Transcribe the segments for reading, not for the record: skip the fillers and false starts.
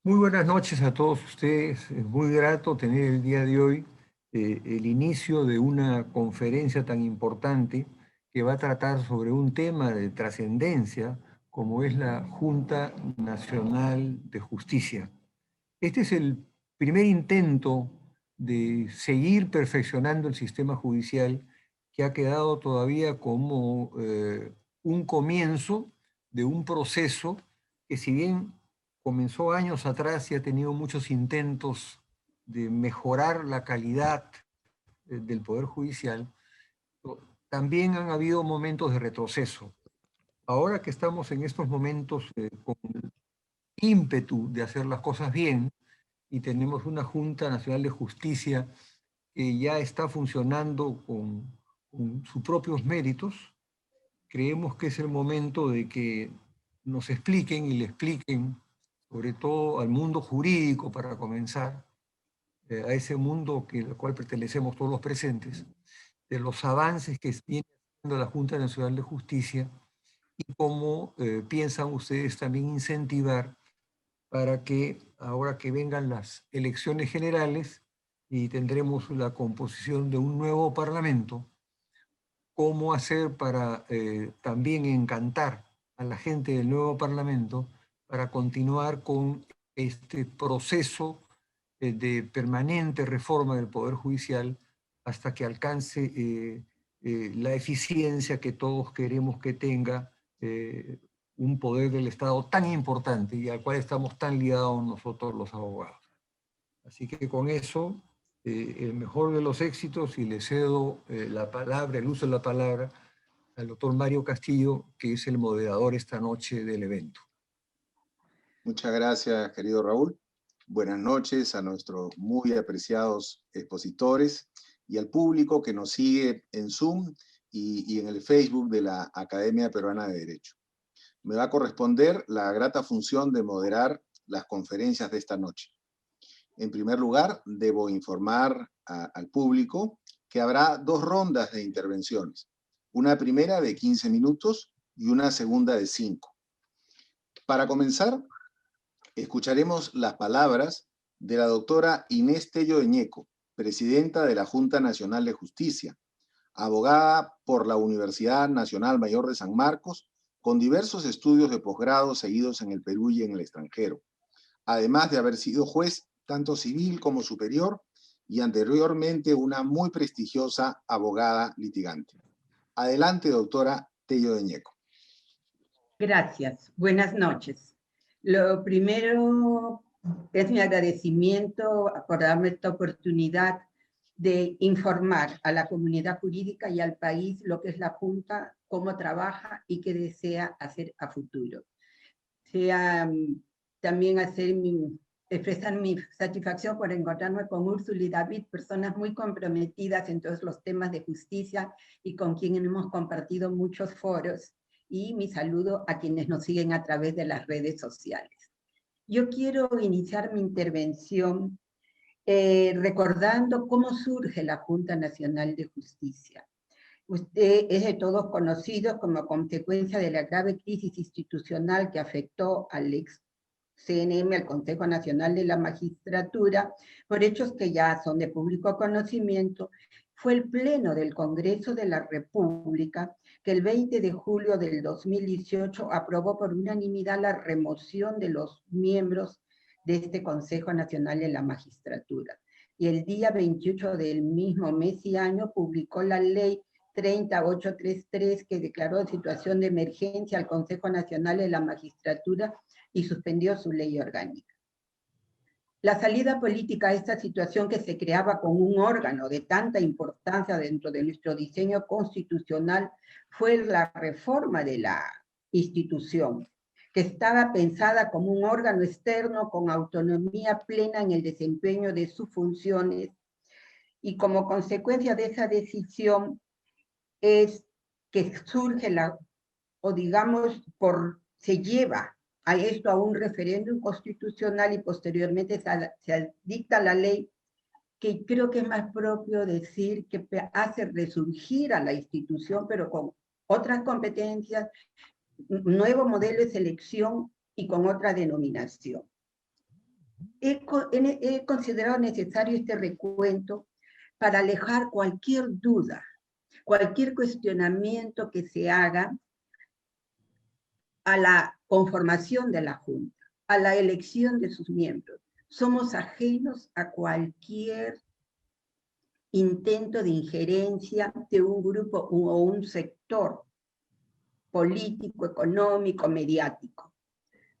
Muy buenas noches a todos ustedes. Es muy grato tener el día de hoy el inicio de una conferencia tan importante que va a tratar sobre un tema de trascendencia como es la Junta Nacional de Justicia. Este es el primer intento de seguir perfeccionando el sistema judicial que ha quedado todavía como un comienzo de un proceso que, si bien comenzó años atrás y ha tenido muchos intentos de mejorar la calidad del Poder Judicial, también han habido momentos de retroceso. Ahora que estamos en estos momentos con ímpetu de hacer las cosas bien y tenemos una Junta Nacional de Justicia que ya está funcionando con sus propios méritos, creemos que es el momento de que nos expliquen y le expliquen, sobre todo al mundo jurídico para comenzar, a ese mundo al cual pertenecemos todos los presentes, de los avances que viene haciendo la Junta Nacional de Justicia y cómo piensan ustedes también incentivar para que ahora que vengan las elecciones generales y tendremos la composición de un nuevo parlamento, cómo hacer para también encantar a la gente del nuevo parlamento para continuar con este proceso de permanente reforma del Poder Judicial hasta que alcance la eficiencia que todos queremos que tenga un poder del Estado tan importante y al cual estamos tan ligados nosotros los abogados. Así que con eso, el mejor de los éxitos, y le cedo la palabra, el uso de la palabra, al doctor Mario Castillo, que es el moderador esta noche del evento. Muchas gracias, querido Raúl. Buenas noches a nuestros muy apreciados expositores y al público que nos sigue en Zoom y en el Facebook de la Academia Peruana de Derecho. Me va a corresponder la grata función de moderar las conferencias de esta noche. En primer lugar, debo informar al público que habrá dos rondas de intervenciones. Una primera de 15 minutos y una segunda de 5. Para comenzar, escucharemos las palabras de la doctora Inés Tello de Ñeco, presidenta de la Junta Nacional de Justicia, abogada por la Universidad Nacional Mayor de San Marcos, con diversos estudios de posgrado seguidos en el Perú y en el extranjero, además de haber sido juez tanto civil como superior y anteriormente una muy prestigiosa abogada litigante. Adelante, doctora Tello de Ñeco. Gracias. Buenas noches. Lo primero es mi agradecimiento por darme esta oportunidad de informar a la comunidad jurídica y al país lo que es la Junta, cómo trabaja y qué desea hacer a futuro. También expresar mi satisfacción por encontrarme con Úrsula y David, personas muy comprometidas en todos los temas de justicia y con quienes hemos compartido muchos foros, y mi saludo a quienes nos siguen a través de las redes sociales. Yo quiero iniciar mi intervención recordando cómo surge la Junta Nacional de Justicia. Usted es de todos conocido como consecuencia de la grave crisis institucional que afectó al ex CNM, al Consejo Nacional de la Magistratura, por hechos que ya son de público conocimiento. Fue el Pleno del Congreso de la República que el 20 de julio del 2018 aprobó por unanimidad la remoción de los miembros de este Consejo Nacional de la Magistratura. Y el día 28 del mismo mes y año publicó la ley 30833 que declaró situación de emergencia al Consejo Nacional de la Magistratura y suspendió su ley orgánica. La salida política a esta situación, que se creaba con un órgano de tanta importancia dentro de nuestro diseño constitucional, fue la reforma de la institución, que estaba pensada como un órgano externo con autonomía plena en el desempeño de sus funciones, y como consecuencia de esa decisión es que surge se lleva a esto a un referéndum constitucional y posteriormente se dicta la ley, que creo que es más propio decir que hace resurgir a la institución, pero con otras competencias, nuevo modelo de selección y con otra denominación. he considerado necesario este recuento para alejar cualquier duda, cualquier cuestionamiento que se haga a la conformación de la Junta, a la elección de sus miembros. Somos ajenos a cualquier intento de injerencia de un grupo o un sector político, económico, mediático.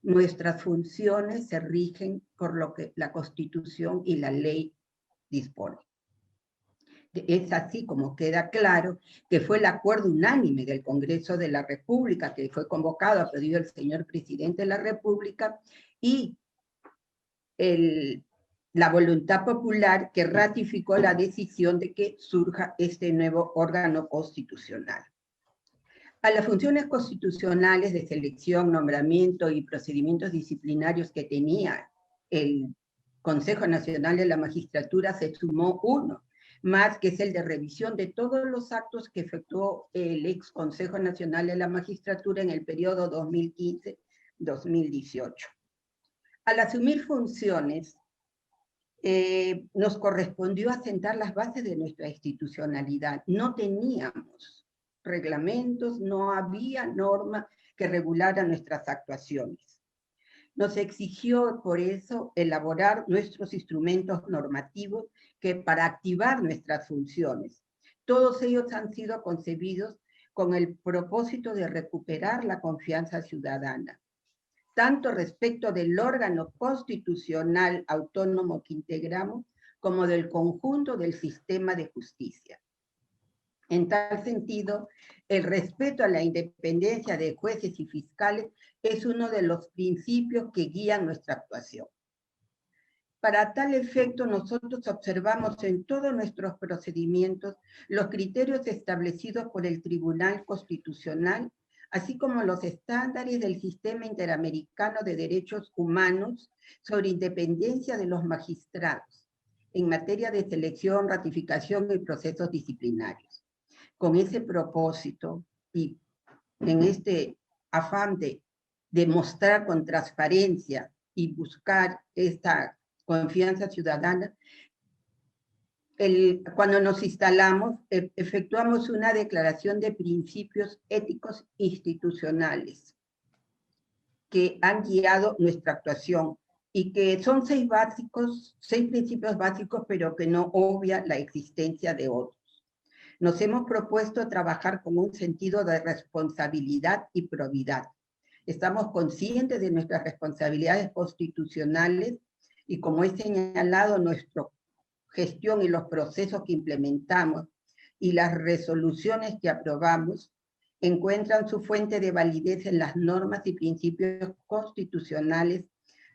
Nuestras funciones se rigen por lo que la Constitución y la ley disponen. Es así como queda claro que fue el acuerdo unánime del Congreso de la República, que fue convocado a pedido del señor presidente de la República, y la voluntad popular que ratificó la decisión de que surja este nuevo órgano constitucional. A las funciones constitucionales de selección, nombramiento y procedimientos disciplinarios que tenía el Consejo Nacional de la Magistratura se sumó uno, más que es el de revisión de todos los actos que efectuó el ex Consejo Nacional de la Magistratura en el periodo 2015-2018. Al asumir funciones, nos correspondió asentar las bases de nuestra institucionalidad. No teníamos reglamentos, no había norma que regulara nuestras actuaciones. Nos exigió, por eso, elaborar nuestros instrumentos normativos para activar nuestras funciones. Todos ellos han sido concebidos con el propósito de recuperar la confianza ciudadana, tanto respecto del órgano constitucional autónomo que integramos, como del conjunto del sistema de justicia. En tal sentido, el respeto a la independencia de jueces y fiscales es uno de los principios que guían nuestra actuación. Para tal efecto, nosotros observamos en todos nuestros procedimientos los criterios establecidos por el Tribunal Constitucional, así como los estándares del Sistema Interamericano de Derechos Humanos sobre independencia de los magistrados en materia de selección, ratificación y procesos disciplinarios. Con ese propósito y en este afán de demostrar con transparencia y buscar esta confianza ciudadana, cuando nos instalamos, efectuamos una declaración de principios éticos institucionales que han guiado nuestra actuación y que son 6 principios básicos, pero que no obvia la existencia de otros. Nos hemos propuesto trabajar con un sentido de responsabilidad y probidad. Estamos conscientes de nuestras responsabilidades constitucionales y, como he señalado, nuestra gestión y los procesos que implementamos y las resoluciones que aprobamos encuentran su fuente de validez en las normas y principios constitucionales,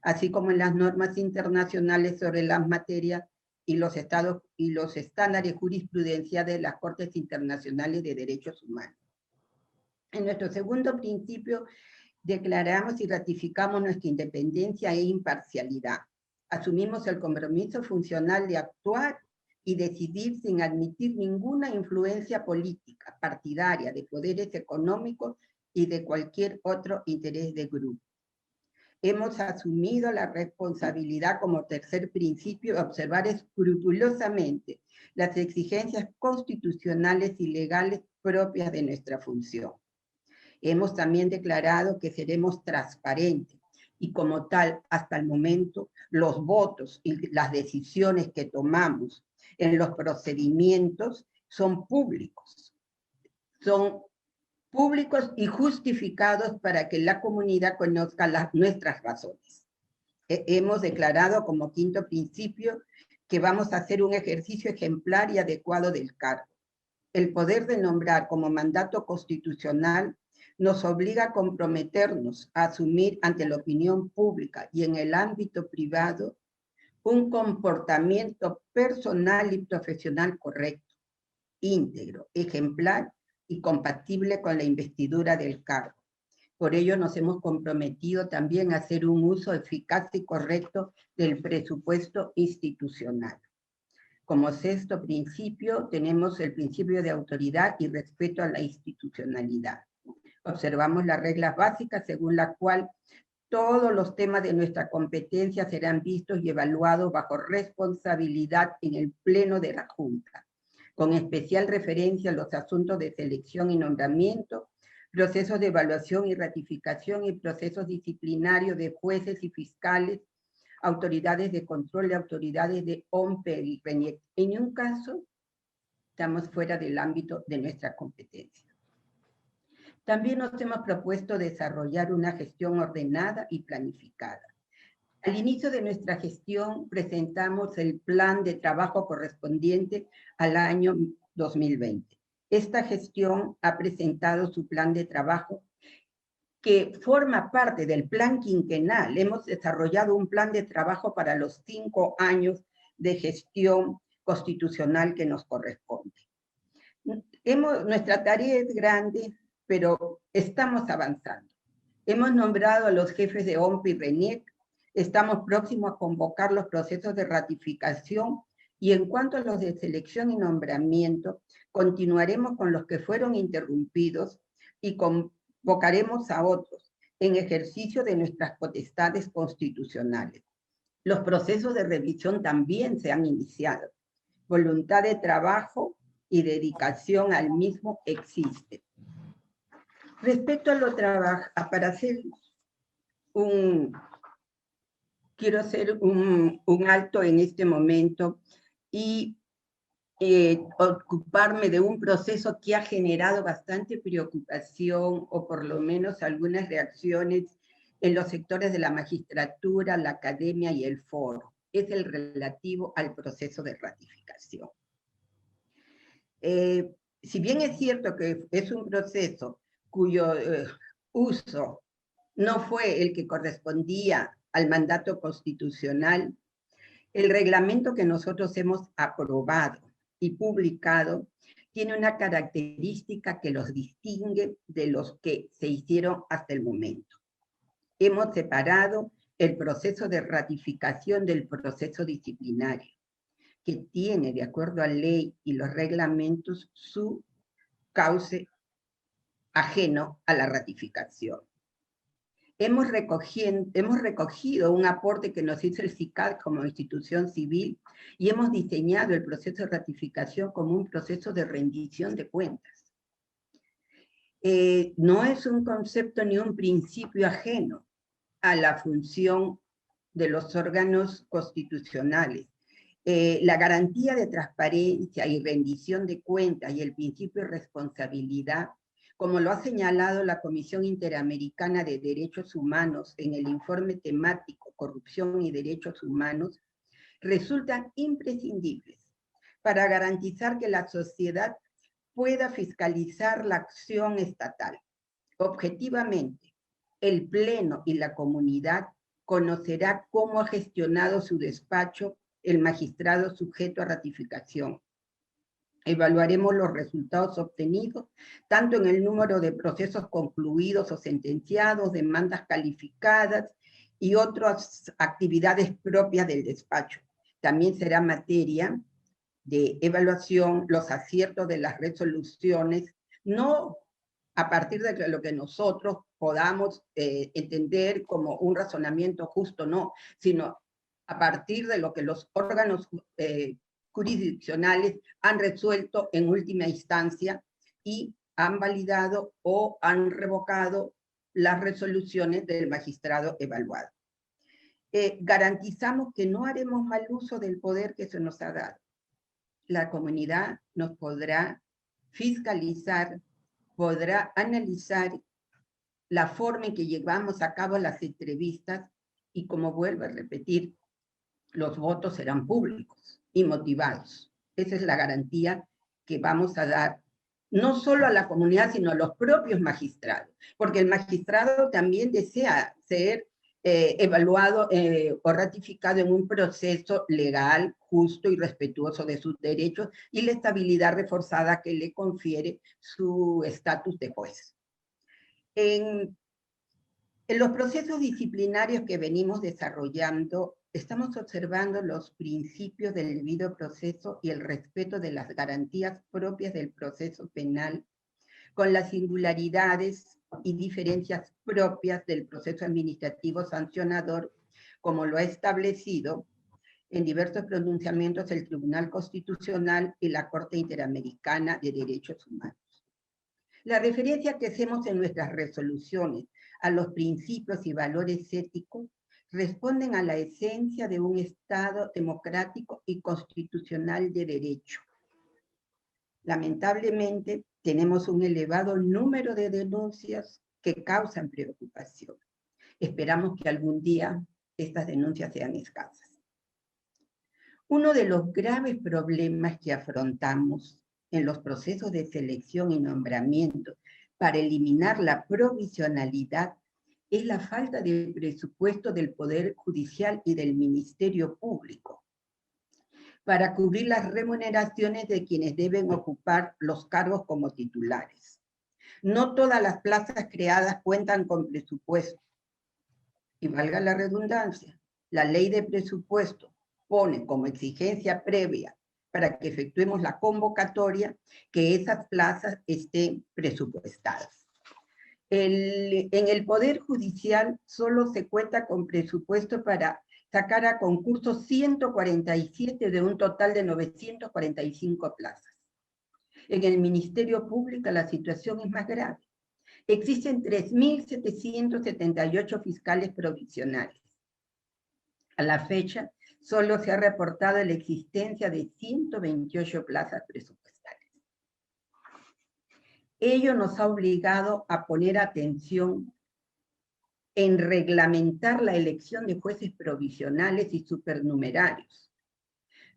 así como en las normas internacionales sobre las materias y los estándares jurisprudenciales de las Cortes Internacionales de Derechos Humanos. En nuestro segundo principio, declaramos y ratificamos nuestra independencia e imparcialidad. Asumimos el compromiso funcional de actuar y decidir sin admitir ninguna influencia política, partidaria, de poderes económicos y de cualquier otro interés de grupo. Hemos asumido la responsabilidad como tercer principio de observar escrupulosamente las exigencias constitucionales y legales propias de nuestra función. Hemos también declarado que seremos transparentes y, como tal, hasta el momento, los votos y las decisiones que tomamos en los procedimientos son públicos. Son públicos y justificados para que la comunidad conozca nuestras razones. Hemos declarado como quinto principio que vamos a hacer un ejercicio ejemplar y adecuado del cargo. El poder de nombrar como mandato constitucional nos obliga a comprometernos a asumir ante la opinión pública y en el ámbito privado un comportamiento personal y profesional correcto, íntegro, ejemplar y compatible con la investidura del cargo. Por ello nos hemos comprometido también a hacer un uso eficaz y correcto del presupuesto institucional. Como sexto principio, tenemos el principio de autoridad y respeto a la institucionalidad. Observamos las reglas básicas según la cual Todos los temas de nuestra competencia serán vistos y evaluados bajo responsabilidad en el Pleno de la Junta, con especial referencia a los asuntos de selección y nombramiento, procesos de evaluación y ratificación y procesos disciplinarios de jueces y fiscales, autoridades de control y autoridades de OMPE y RENIEC. En ningún caso estamos fuera del ámbito de nuestra competencia. También nos hemos propuesto desarrollar una gestión ordenada y planificada. Al inicio de nuestra gestión presentamos el plan de trabajo correspondiente al año 2020. Esta gestión ha presentado su plan de trabajo que forma parte del plan quinquenal. Hemos desarrollado un plan de trabajo para los 5 años de gestión constitucional que nos corresponde. Nuestra tarea es grande, pero estamos avanzando. Hemos nombrado a los jefes de OMPE y RENIEC, estamos próximos a convocar los procesos de ratificación y en cuanto a los de selección y nombramiento, continuaremos con los que fueron interrumpidos y convocaremos a otros en ejercicio de nuestras potestades constitucionales. Los procesos de revisión también se han iniciado. Voluntad de trabajo y dedicación al mismo existe. Respecto a lo trabajo, para hacer quiero hacer un alto en este momento y ocuparme de un proceso que ha generado bastante preocupación o por lo menos algunas reacciones en los sectores de la magistratura, la academia y el foro. Es el relativo al proceso de ratificación. Si bien es cierto que es un proceso cuyo uso no fue el que correspondía al mandato constitucional, el reglamento que nosotros hemos aprobado y publicado tiene una característica que los distingue de los que se hicieron hasta el momento. Hemos separado el proceso de ratificación del proceso disciplinario, que tiene, de acuerdo a ley y los reglamentos, su cauce ajeno a la ratificación. Hemos recogido un aporte que nos hizo el SICAD como institución civil y hemos diseñado el proceso de ratificación como un proceso de rendición de cuentas. No es un concepto ni un principio ajeno a la función de los órganos constitucionales. La garantía de transparencia y rendición de cuentas y el principio de responsabilidad, como lo ha señalado la Comisión Interamericana de Derechos Humanos en el informe temático Corrupción y Derechos Humanos, resultan imprescindibles para garantizar que la sociedad pueda fiscalizar la acción estatal. Objetivamente, el Pleno y la comunidad conocerá cómo ha gestionado su despacho el magistrado sujeto a ratificación. Evaluaremos los resultados obtenidos, tanto en el número de procesos concluidos o sentenciados, demandas calificadas y otras actividades propias del despacho. También será materia de evaluación los aciertos de las resoluciones, no a partir de lo que nosotros podamos entender como un razonamiento justo, no, sino a partir de lo que los órganos jurisdiccionales han resuelto en última instancia y han validado o han revocado las resoluciones del magistrado evaluado. Garantizamos que no haremos mal uso del poder que se nos ha dado. La comunidad nos podrá fiscalizar, podrá analizar la forma en que llevamos a cabo las entrevistas y, como vuelvo a repetir, los votos serán públicos y motivados. Esa es la garantía que vamos a dar, no solo a la comunidad, sino a los propios magistrados, porque el magistrado también desea ser evaluado o ratificado en un proceso legal, justo y respetuoso de sus derechos y la estabilidad reforzada que le confiere su estatus de juez. En los procesos disciplinarios que venimos desarrollando, estamos observando los principios del debido proceso y el respeto de las garantías propias del proceso penal, con las singularidades y diferencias propias del proceso administrativo sancionador, como lo ha establecido en diversos pronunciamientos del Tribunal Constitucional y la Corte Interamericana de Derechos Humanos. La referencia que hacemos en nuestras resoluciones a los principios y valores éticos responden a la esencia de un Estado democrático y constitucional de derecho. Lamentablemente, tenemos un elevado número de denuncias que causan preocupación. Esperamos que algún día estas denuncias sean escasas. Uno de los graves problemas que afrontamos en los procesos de selección y nombramiento para eliminar la provisionalidad es la falta de presupuesto del Poder Judicial y del Ministerio Público para cubrir las remuneraciones de quienes deben ocupar los cargos como titulares. No todas las plazas creadas cuentan con presupuesto. Y valga la redundancia, la ley de presupuesto pone como exigencia previa para que efectuemos la convocatoria que esas plazas estén presupuestadas. En el Poder Judicial solo se cuenta con presupuesto para sacar a concurso 147 de un total de 945 plazas. En el Ministerio Público la situación es más grave. Existen 3.778 fiscales provisionales. A la fecha, solo se ha reportado la existencia de 128 plazas presupuestales. Ello nos ha obligado a poner atención en reglamentar la elección de jueces provisionales y supernumerarios.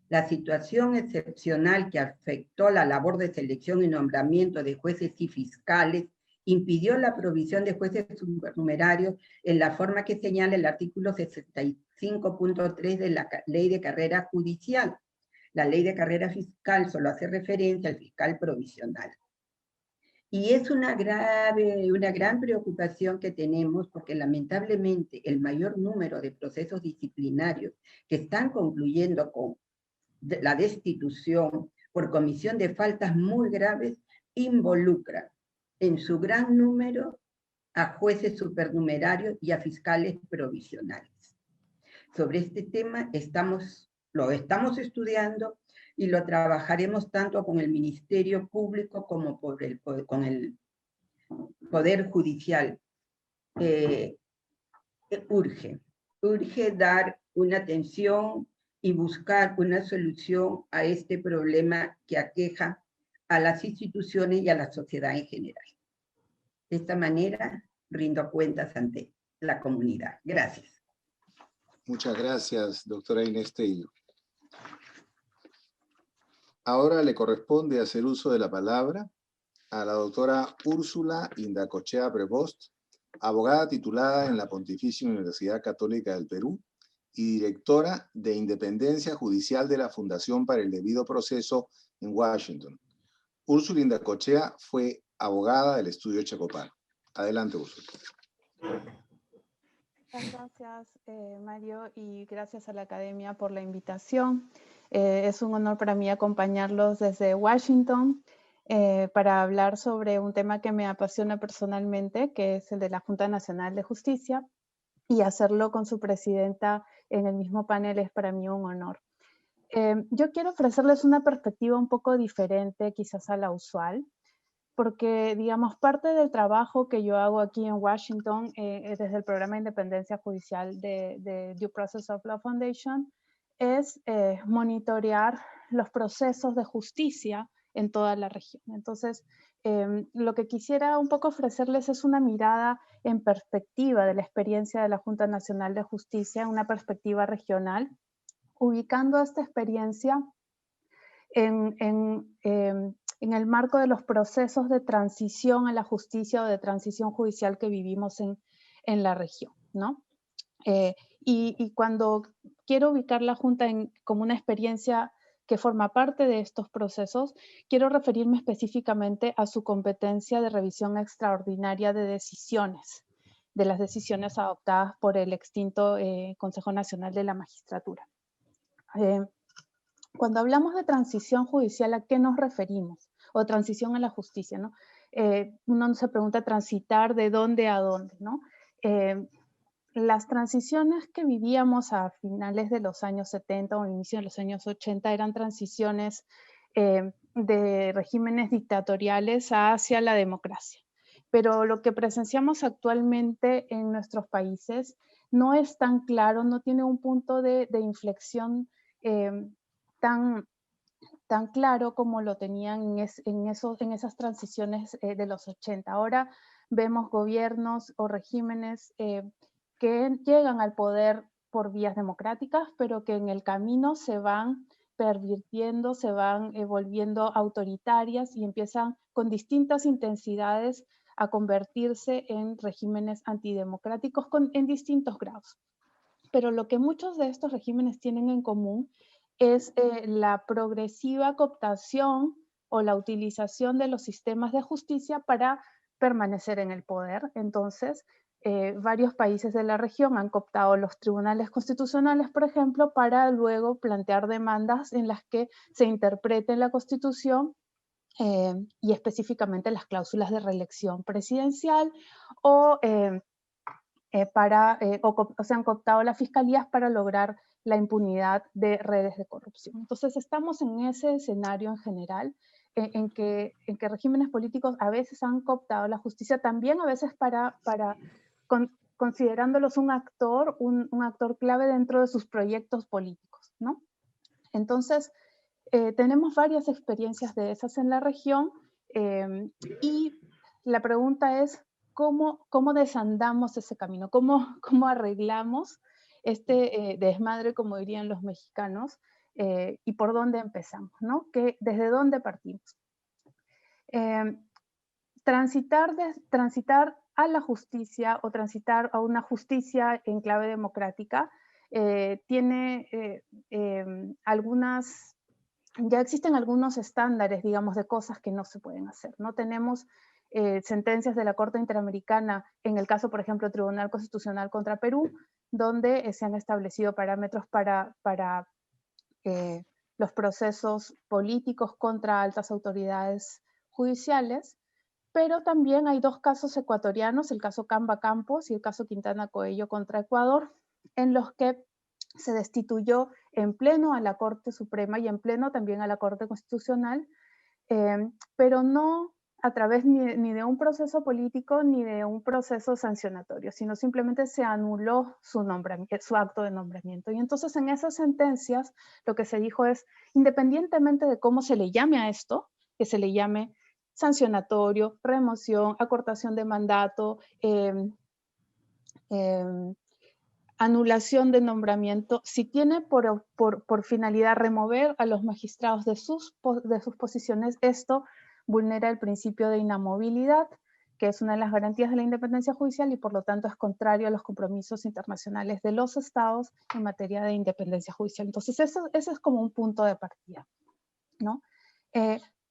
La situación excepcional que afectó la labor de selección y nombramiento de jueces y fiscales impidió la provisión de jueces supernumerarios en la forma que señala el artículo 65.3 de la Ley de Carrera Judicial. La Ley de Carrera Fiscal solo hace referencia al fiscal provisional. Y es una gran preocupación que tenemos porque lamentablemente el mayor número de procesos disciplinarios que están concluyendo con la destitución por comisión de faltas muy graves involucra en su gran número a jueces supernumerarios y a fiscales provisionales. Sobre este tema lo estamos estudiando y lo trabajaremos tanto con el Ministerio Público como con el Poder Judicial. Urge dar una atención y buscar una solución a este problema que aqueja a las instituciones y a la sociedad en general. De esta manera, rindo cuentas ante la comunidad. Gracias. Muchas gracias, doctora Inés Tello. Ahora le corresponde hacer uso de la palabra a la doctora Úrsula Indacochea Prevost, abogada titulada en la Pontificia Universidad Católica del Perú y directora de Independencia Judicial de la Fundación para el Debido Proceso en Washington. Úrsula Indacochea fue abogada del estudio Chacopar. Adelante, Úrsula. Muchas gracias, Mario, y gracias a la Academia por la invitación. Es un honor para mí acompañarlos desde Washington para hablar sobre un tema que me apasiona personalmente, que es el de la Junta Nacional de Justicia, y hacerlo con su presidenta en el mismo panel es para mí un honor. Yo quiero ofrecerles una perspectiva un poco diferente quizás a la usual, porque, digamos, parte del trabajo que yo hago aquí en Washington desde el Programa de Independencia Judicial de Due Process of Law Foundation es monitorear los procesos de justicia en toda la región. Entonces, lo que quisiera un poco ofrecerles es una mirada en perspectiva de la experiencia de la Junta Nacional de Justicia, una perspectiva regional, ubicando esta experiencia en el marco de los procesos de transición a la justicia o de transición judicial que vivimos en la región, ¿no? Y cuando quiero ubicar la Junta como una experiencia que forma parte de estos procesos, quiero referirme específicamente a su competencia de revisión extraordinaria de decisiones, de las decisiones adoptadas por el extinto Consejo Nacional de la Magistratura. Cuando hablamos de transición judicial, ¿a qué nos referimos? O transición a la justicia, ¿no? uno se pregunta transitar de dónde a dónde, ¿no? Las transiciones que vivíamos a finales de los años 70 o inicio de los años 80 eran transiciones de regímenes dictatoriales hacia la democracia. Pero lo que presenciamos actualmente en nuestros países no es tan claro, no tiene un punto de inflexión tan claro como lo tenían en esas transiciones de los 80. Ahora vemos gobiernos o regímenes que llegan al poder por vías democráticas, pero que en el camino se van pervirtiendo, se van volviendo autoritarias y empiezan con distintas intensidades a convertirse en regímenes antidemocráticos en distintos grados. Pero lo que muchos de estos regímenes tienen en común es la progresiva cooptación o la utilización de los sistemas de justicia para permanecer en el poder. Entonces, varios países de la región han cooptado los tribunales constitucionales, por ejemplo, para luego plantear demandas en las que se interprete la Constitución y específicamente las cláusulas de reelección presidencial o se han cooptado las fiscalías para lograr la impunidad de redes de corrupción. Entonces estamos en ese escenario en general, en que regímenes políticos a veces han cooptado la justicia, también a veces considerándolos un actor clave dentro de sus proyectos políticos, ¿no? Entonces, tenemos varias experiencias de esas en la región y la pregunta es, ¿cómo desandamos ese camino? ¿Cómo arreglamos este desmadre, como dirían los mexicanos? ¿Y por dónde empezamos? ¿No? ¿Desde dónde partimos? Transitar a la justicia o transitar a una justicia en clave democrática tiene ya existen algunos estándares, digamos, de cosas que no se pueden hacer, ¿no? Tenemos sentencias de la Corte Interamericana, en el caso, por ejemplo, Tribunal Constitucional contra Perú, donde se han establecido parámetros para los procesos políticos contra altas autoridades judiciales, pero también hay dos casos ecuatorianos, el caso Camba Campos y el caso Quintana Coello contra Ecuador, en los que se destituyó en pleno a la Corte Suprema y en pleno también a la Corte Constitucional, pero no a través ni de un proceso político ni de un proceso sancionatorio, sino simplemente se anuló su acto de nombramiento. Y entonces en esas sentencias lo que se dijo es, independientemente de cómo se le llame a esto, que se le llame sancionatorio, remoción, acortación de mandato, anulación de nombramiento, si tiene por finalidad remover a los magistrados de sus posiciones, esto vulnera el principio de inamovilidad, que es una de las garantías de la independencia judicial y por lo tanto es contrario a los compromisos internacionales de los estados en materia de independencia judicial. Entonces, eso es como un punto de partida, ¿no?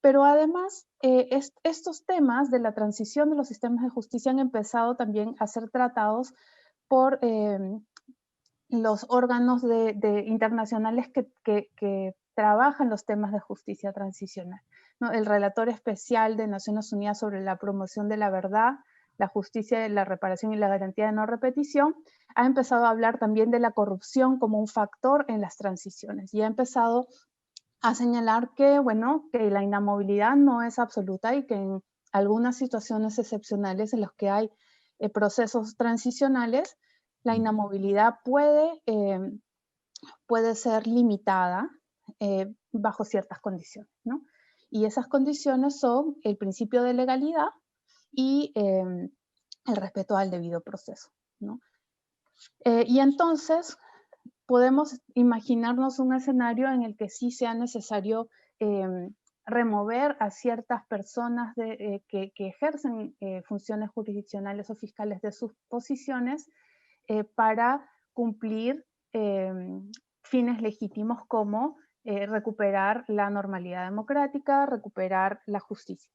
Pero además, estos temas de la transición de los sistemas de justicia han empezado también a ser tratados por los órganos internacionales que trabajan los temas de justicia transicional, ¿no? El relator especial de Naciones Unidas sobre la promoción de la verdad, la justicia, la reparación y la garantía de no repetición, ha empezado a hablar también de la corrupción como un factor en las transiciones y ha empezado a señalar que, bueno, que la inamovilidad no es absoluta y que en algunas situaciones excepcionales en las que hay procesos transicionales, la inamovilidad puede ser limitada bajo ciertas condiciones, ¿no? Y esas condiciones son el principio de legalidad y el respeto al debido proceso, ¿no? Y entonces podemos imaginarnos un escenario en el que sí sea necesario remover a ciertas personas que ejercen funciones jurisdiccionales o fiscales de sus posiciones para cumplir fines legítimos como recuperar la normalidad democrática, recuperar la justicia.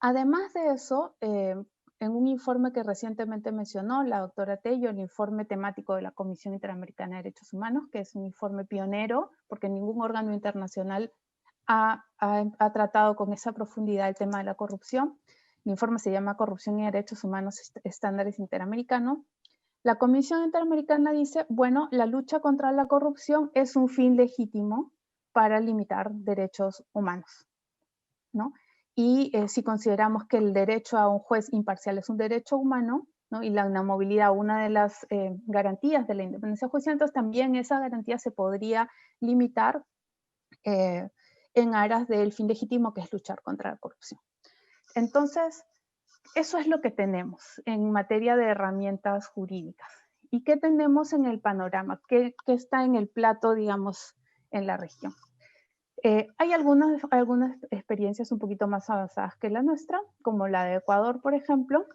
Además de eso, en un informe que recientemente mencionó la doctora Tello, el informe temático de la Comisión Interamericana de Derechos Humanos, que es un informe pionero, porque ningún órgano internacional ha tratado con esa profundidad el tema de la corrupción. El informe se llama Corrupción y Derechos Humanos Estándares Interamericanos. La Comisión Interamericana dice, bueno, la lucha contra la corrupción es un fin legítimo para limitar derechos humanos, ¿no? Y si consideramos que el derecho a un juez imparcial es un derecho humano, ¿no? Y la inamovilidad una de las garantías de la independencia judicial, entonces también esa garantía se podría limitar en aras del fin legítimo, que es luchar contra la corrupción. Entonces, eso es lo que tenemos en materia de herramientas jurídicas. ¿Y qué tenemos en el panorama? ¿Qué está en el plato, digamos, en la región? Hay algunas experiencias un poquito más avanzadas que la nuestra, como la de Ecuador, por ejemplo,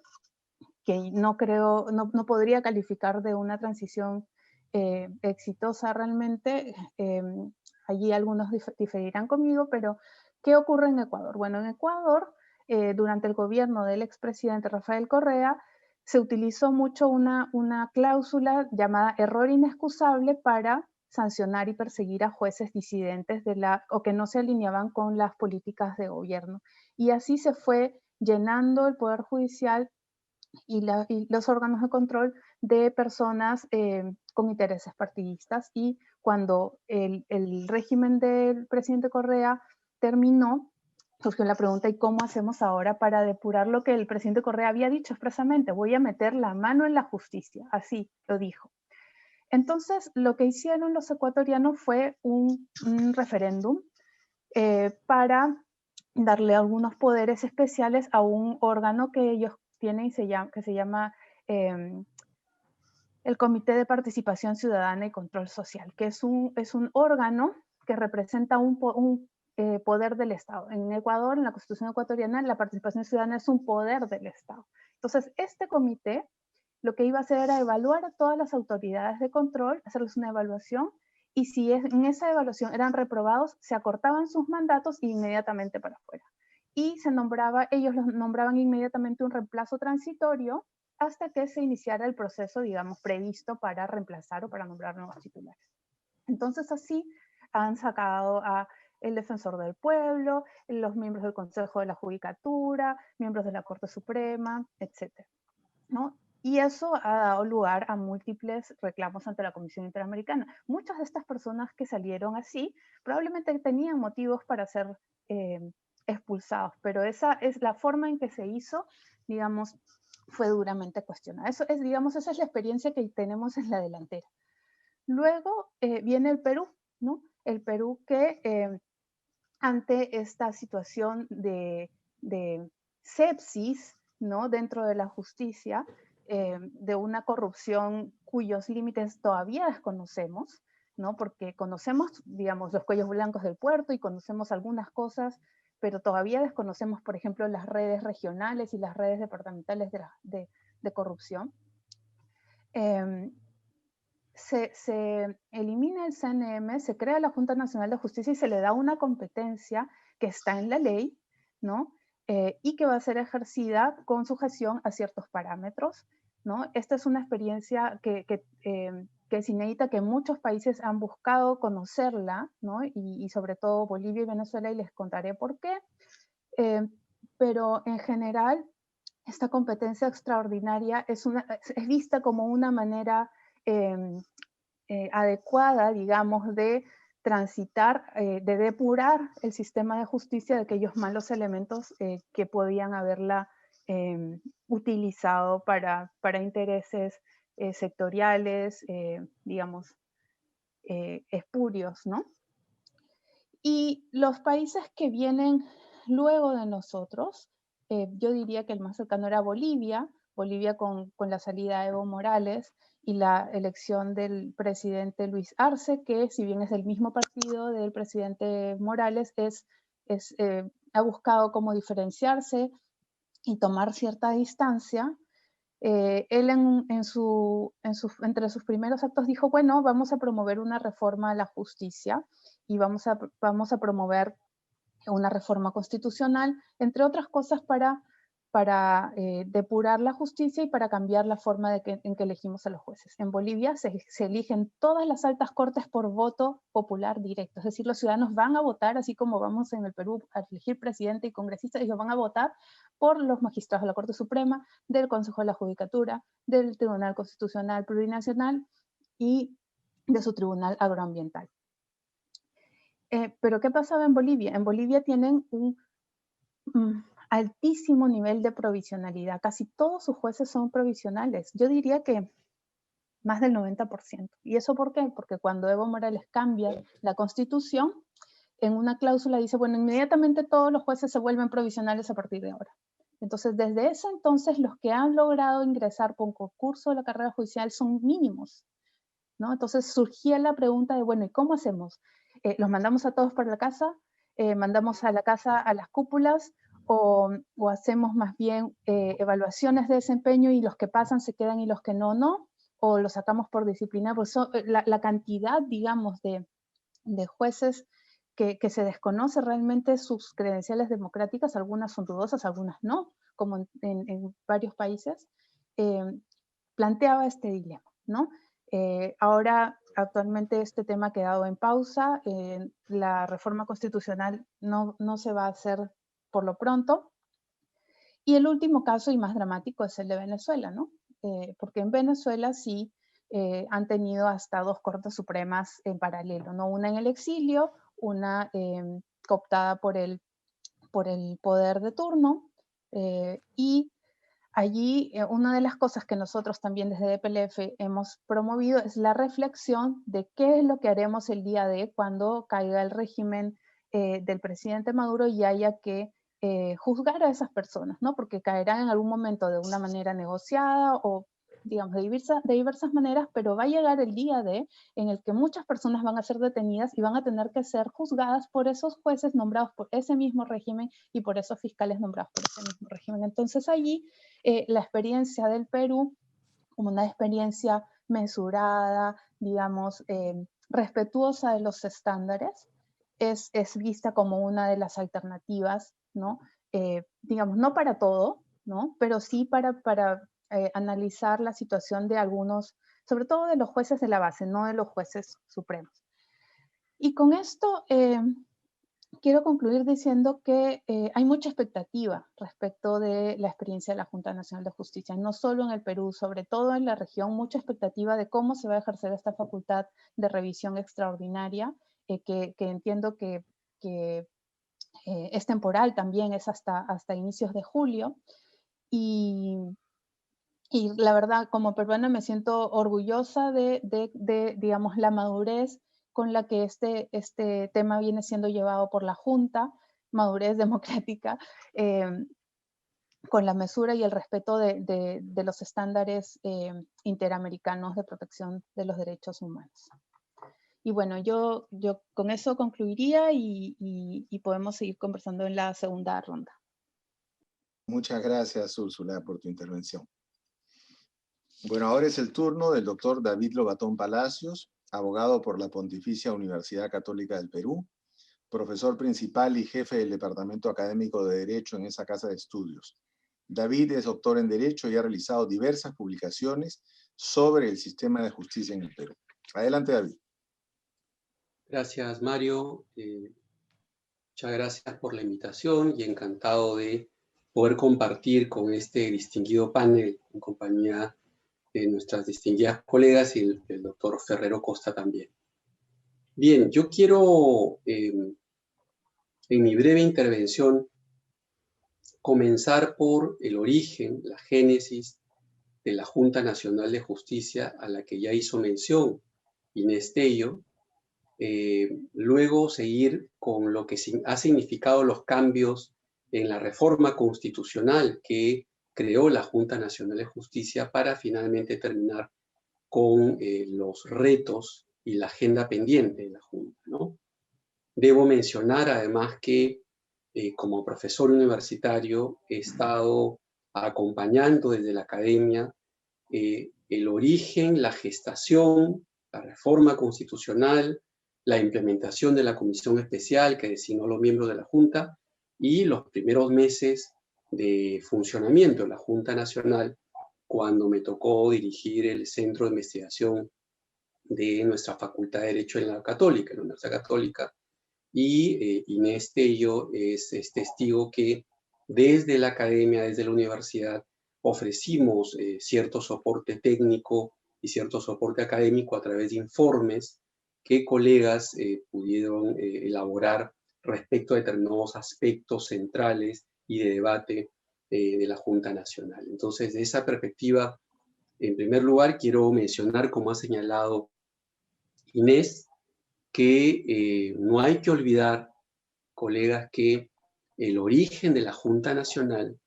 que no podría calificar de una transición exitosa realmente. Allí algunos diferirán conmigo, pero ¿qué ocurre en Ecuador? Bueno, en Ecuador, durante el gobierno del expresidente Rafael Correa, se utilizó mucho una cláusula llamada error inexcusable para sancionar y perseguir a jueces disidentes o que no se alineaban con las políticas de gobierno. Y así se fue llenando el Poder Judicial y los órganos de control de personas con intereses partidistas, y cuando el régimen del presidente Correa terminó, surgió la pregunta, ¿y cómo hacemos ahora para depurar lo que el presidente Correa había dicho expresamente? Voy a meter la mano en la justicia, así lo dijo. Entonces, lo que hicieron los ecuatorianos fue un referéndum para darle algunos poderes especiales a un órgano que ellos tienen que se llama el Comité de Participación Ciudadana y Control Social, que es un órgano que representa un poder del Estado. En Ecuador, en la Constitución ecuatoriana, la participación ciudadana es un poder del Estado. Entonces, este comité lo que iba a hacer era evaluar a todas las autoridades de control, hacerles una evaluación, y si en esa evaluación eran reprobados, se acortaban sus mandatos inmediatamente para afuera. Y ellos los nombraban inmediatamente un reemplazo transitorio hasta que se iniciara el proceso, digamos, previsto para reemplazar o para nombrar nuevos titulares. Entonces, así han sacado a el defensor del pueblo, los miembros del Consejo de la Judicatura, miembros de la Corte Suprema, etc., ¿no? Y eso ha dado lugar a múltiples reclamos ante la Comisión Interamericana. Muchas de estas personas que salieron así probablemente tenían motivos para ser expulsados, pero esa es la forma en que se hizo, digamos, fue duramente cuestionada. Esa es la experiencia que tenemos en la delantera. Luego viene el Perú, ¿no? El Perú que ante esta situación de sepsis, ¿no? Dentro de la justicia, de una corrupción cuyos límites todavía desconocemos, ¿no? Porque conocemos, digamos, los cuellos blancos del puerto y conocemos algunas cosas, pero todavía desconocemos, por ejemplo, las redes regionales y las redes departamentales de corrupción. Se elimina el CNM, se crea la Junta Nacional de Justicia y se le da una competencia que está en la ley, ¿no? Y que va a ser ejercida con sujeción a ciertos parámetros, ¿no? Esta es una experiencia que es inédita, que muchos países han buscado conocerla, ¿no? Y sobre todo Bolivia y Venezuela, y les contaré por qué. Pero en general, esta competencia extraordinaria es vista como una manera adecuada, digamos, de transitar, de depurar el sistema de justicia de aquellos malos elementos que podían haberla utilizado para intereses sectoriales, digamos, espurios, ¿no? Y los países que vienen luego de nosotros, yo diría que el más cercano era Bolivia con la salida de Evo Morales y la elección del presidente Luis Arce, que si bien es del mismo partido del presidente Morales, ha buscado cómo diferenciarse y tomar cierta distancia. Él entre sus primeros actos dijo, bueno, vamos a promover una reforma a la justicia y vamos a promover una reforma constitucional, entre otras cosas, para para depurar la justicia y para cambiar la forma en que elegimos a los jueces. En Bolivia se eligen todas las altas cortes por voto popular directo, es decir, los ciudadanos van a votar, así como vamos en el Perú a elegir presidente y congresistas, ellos van a votar por los magistrados de la Corte Suprema, del Consejo de la Judicatura, del Tribunal Constitucional Plurinacional y de su Tribunal Agroambiental. Pero ¿qué pasaba en Bolivia? En Bolivia tienen un altísimo nivel de provisionalidad. Casi todos sus jueces son provisionales. Yo diría que más del 90%. ¿Y eso por qué? Porque cuando Evo Morales cambia la Constitución, en una cláusula dice, bueno, inmediatamente todos los jueces se vuelven provisionales a partir de ahora. Entonces, desde ese entonces, los que han logrado ingresar por un concurso de la carrera judicial son mínimos, ¿no? Entonces surgía la pregunta de, bueno, ¿y cómo hacemos? ¿Los mandamos a todos para la casa? ¿Mandamos a la casa a las cúpulas? ¿O hacemos más bien evaluaciones de desempeño y los que pasan se quedan y los que no, no? ¿O los sacamos por disciplina? Pues la cantidad, digamos, de jueces que se desconoce realmente sus credenciales democráticas, algunas son dudosas, algunas no, como en varios países, planteaba este dilema, ¿no? Ahora, actualmente este tema ha quedado en pausa, la reforma constitucional no se va a hacer por lo pronto, y el último caso y más dramático es el de Venezuela, ¿no? Porque en Venezuela sí han tenido hasta 2 Cortes Supremas en paralelo, ¿no? Una en el exilio, una cooptada por el poder de turno, y allí una de las cosas que nosotros también desde DPLF hemos promovido es la reflexión de qué es lo que haremos el día de cuando caiga el régimen del presidente Maduro y haya que juzgar a esas personas, ¿no? Porque caerán en algún momento de una manera negociada o, digamos, de diversas maneras, pero va a llegar el día en el que muchas personas van a ser detenidas y van a tener que ser juzgadas por esos jueces nombrados por ese mismo régimen y por esos fiscales nombrados por ese mismo régimen. Entonces allí la experiencia del Perú como una experiencia mesurada, digamos, respetuosa de los estándares, es vista como una de las alternativas, ¿no? Digamos, no para todo, ¿no? Pero sí para analizar la situación de algunos, sobre todo de los jueces de la base, no de los jueces supremos. Y con esto quiero concluir diciendo que hay mucha expectativa respecto de la experiencia de la Junta Nacional de Justicia, no solo en el Perú, sobre todo en la región, mucha expectativa de cómo se va a ejercer esta facultad de revisión extraordinaria, que entiendo que es temporal también, es hasta inicios de julio. Y la verdad, como peruana, me siento orgullosa de digamos, la madurez con la que este tema viene siendo llevado por la Junta, madurez democrática, con la mesura y el respeto de los estándares interamericanos de protección de los derechos humanos. Y bueno, yo con eso concluiría y podemos seguir conversando en la segunda ronda. Muchas gracias, Úrsula, por tu intervención. Bueno, ahora es el turno del doctor David Lobatón Palacios, abogado por la Pontificia Universidad Católica del Perú, profesor principal y jefe del Departamento Académico de Derecho en esa casa de estudios. David es doctor en Derecho y ha realizado diversas publicaciones sobre el sistema de justicia en el Perú. Adelante, David. Gracias, Mario. Muchas gracias por la invitación y encantado de poder compartir con este distinguido panel en compañía de nuestras distinguidas colegas y el doctor Ferrero Costa también. Bien, yo quiero en mi breve intervención comenzar por el origen, la génesis de la Junta Nacional de Justicia a la que ya hizo mención Inés Tello, luego seguir con lo que ha significado los cambios en la reforma constitucional que creó la Junta Nacional de Justicia para finalmente terminar con los retos y la agenda pendiente de la Junta, ¿no? Debo mencionar además que como profesor universitario he estado acompañando desde la academia el origen, la gestación, la reforma constitucional, la implementación de la comisión especial que designó los miembros de la Junta y los primeros meses de funcionamiento de la Junta Nacional cuando me tocó dirigir el Centro de Investigación de nuestra Facultad de Derecho en la Católica, en la Universidad Católica, y Inés Tello es testigo que desde la academia, desde la universidad, ofrecimos cierto soporte técnico y cierto soporte académico a través de informes que colegas pudieron elaborar respecto a determinados aspectos centrales y de debate de la Junta Nacional. Entonces, de esa perspectiva, en primer lugar, quiero mencionar, como ha señalado Inés, que no hay que olvidar, colegas, que el origen de la Junta Nacional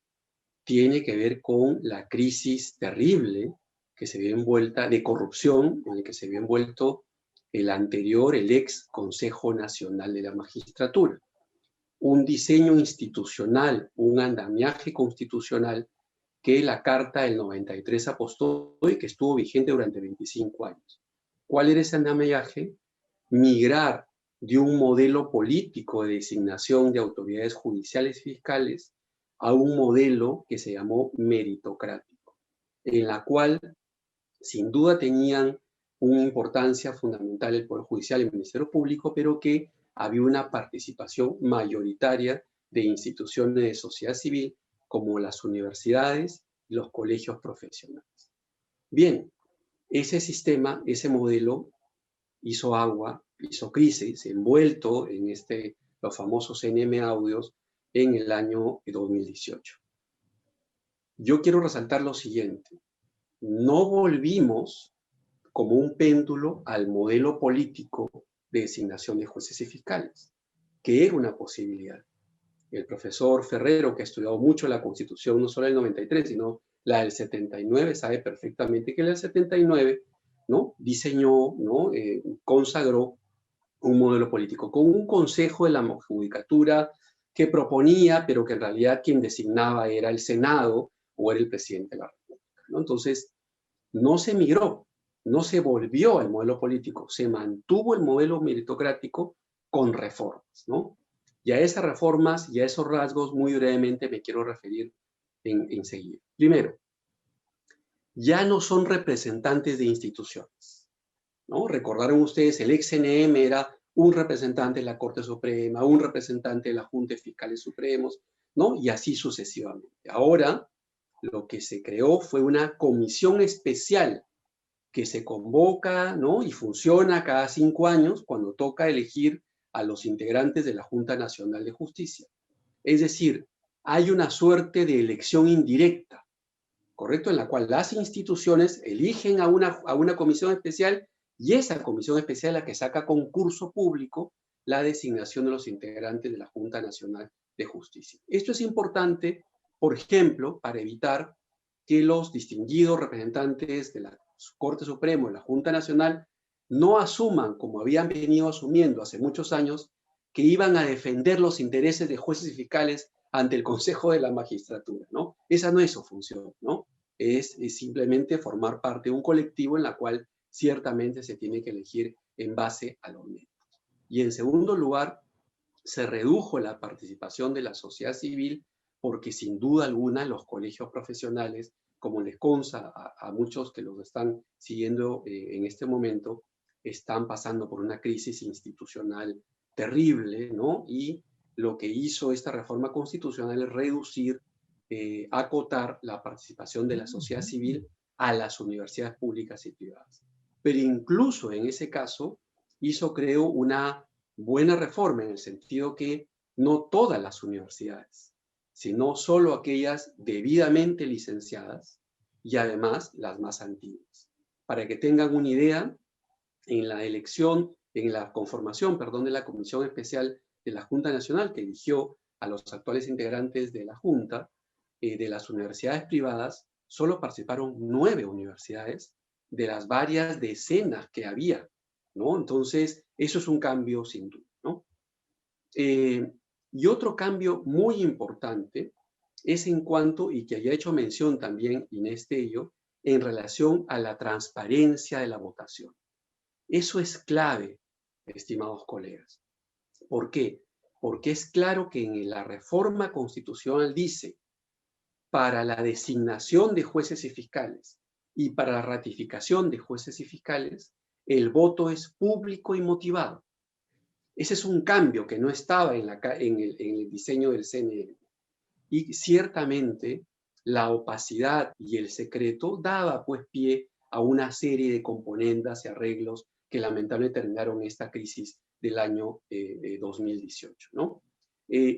tiene que ver con la crisis terrible que se vio envuelta de corrupción en el que se vio envuelto el anterior, el ex Consejo Nacional de la Magistratura. Un diseño institucional, un andamiaje constitucional que la Carta del 93 apostó y que estuvo vigente durante 25 años. ¿Cuál era ese andamiaje? Migrar de un modelo político de designación de autoridades judiciales y fiscales a un modelo que se llamó meritocrático, en la cual sin duda tenían una importancia fundamental el Poder Judicial y el Ministerio Público, pero que había una participación mayoritaria de instituciones de sociedad civil como las universidades y los colegios profesionales. Bien, ese sistema, ese modelo hizo agua, hizo crisis, envuelto en los famosos CNM audios en el año 2018. Yo quiero resaltar lo siguiente: no volvimos como un péndulo al modelo político de designación de jueces y fiscales, que era una posibilidad. El profesor Ferrero, que ha estudiado mucho la Constitución, no solo del 93, sino la del 79, sabe perfectamente que la del 79, ¿no?, diseñó, ¿no?, consagró un modelo político con un consejo de la judicatura que proponía, pero que en realidad quien designaba era el Senado o era el presidente de la República, ¿no? Entonces, no se migró, no se volvió al modelo político, se mantuvo el modelo meritocrático con reformas, ¿no? Y a esas reformas y a esos rasgos muy brevemente me quiero referir enseguida. Primero, ya no son representantes de instituciones, ¿no? Recordaron ustedes, el ex-CNM era un representante de la Corte Suprema, un representante de la Junta de Fiscales Supremos, ¿no? Y así sucesivamente. Ahora, lo que se creó fue una comisión especial que se convoca, ¿no?, y funciona cada 5 años cuando toca elegir a los integrantes de la Junta Nacional de Justicia. Es decir, hay una suerte de elección indirecta, ¿correcto?, en la cual las instituciones eligen a una comisión especial y esa comisión especial es la que saca a concurso público la designación de los integrantes de la Junta Nacional de Justicia. Esto es importante, por ejemplo, para evitar que los distinguidos representantes de la Corte Suprema y la Junta Nacional no asuman, como habían venido asumiendo hace muchos años, que iban a defender los intereses de jueces y fiscales ante el Consejo de la Magistratura, ¿no? Esa no es su función, ¿no? Es simplemente formar parte de un colectivo en la cual ciertamente se tiene que elegir en base a los méritos. Y en segundo lugar, se redujo la participación de la sociedad civil porque sin duda alguna los colegios profesionales, como les consta a muchos que los están siguiendo en este momento, están pasando por una crisis institucional terrible, ¿no? Y lo que hizo esta reforma constitucional es reducir, acotar la participación de la sociedad civil a las universidades públicas y privadas. Pero incluso en ese caso hizo, creo, una buena reforma en el sentido que no todas las universidades, sino solo aquellas debidamente licenciadas y además las más antiguas. Para que tengan una idea, en la conformación, de la Comisión Especial de la Junta Nacional que eligió a los actuales integrantes de la Junta, de las universidades privadas, solo participaron 9 universidades de las varias decenas que había, ¿no? Entonces, eso es un cambio sin duda, ¿no? Y otro cambio muy importante es en cuanto, y que haya hecho mención también Inés Tello, en relación a la transparencia de la votación. Eso es clave, estimados colegas. ¿Por qué? Porque es claro que en la reforma constitucional dice para la designación de jueces y fiscales y para la ratificación de jueces y fiscales, el voto es público y motivado. Ese es un cambio que no estaba en el diseño del CNM. Y ciertamente la opacidad y el secreto daba pues pie a una serie de componendas y arreglos que lamentablemente terminaron esta crisis del año 2018, ¿no?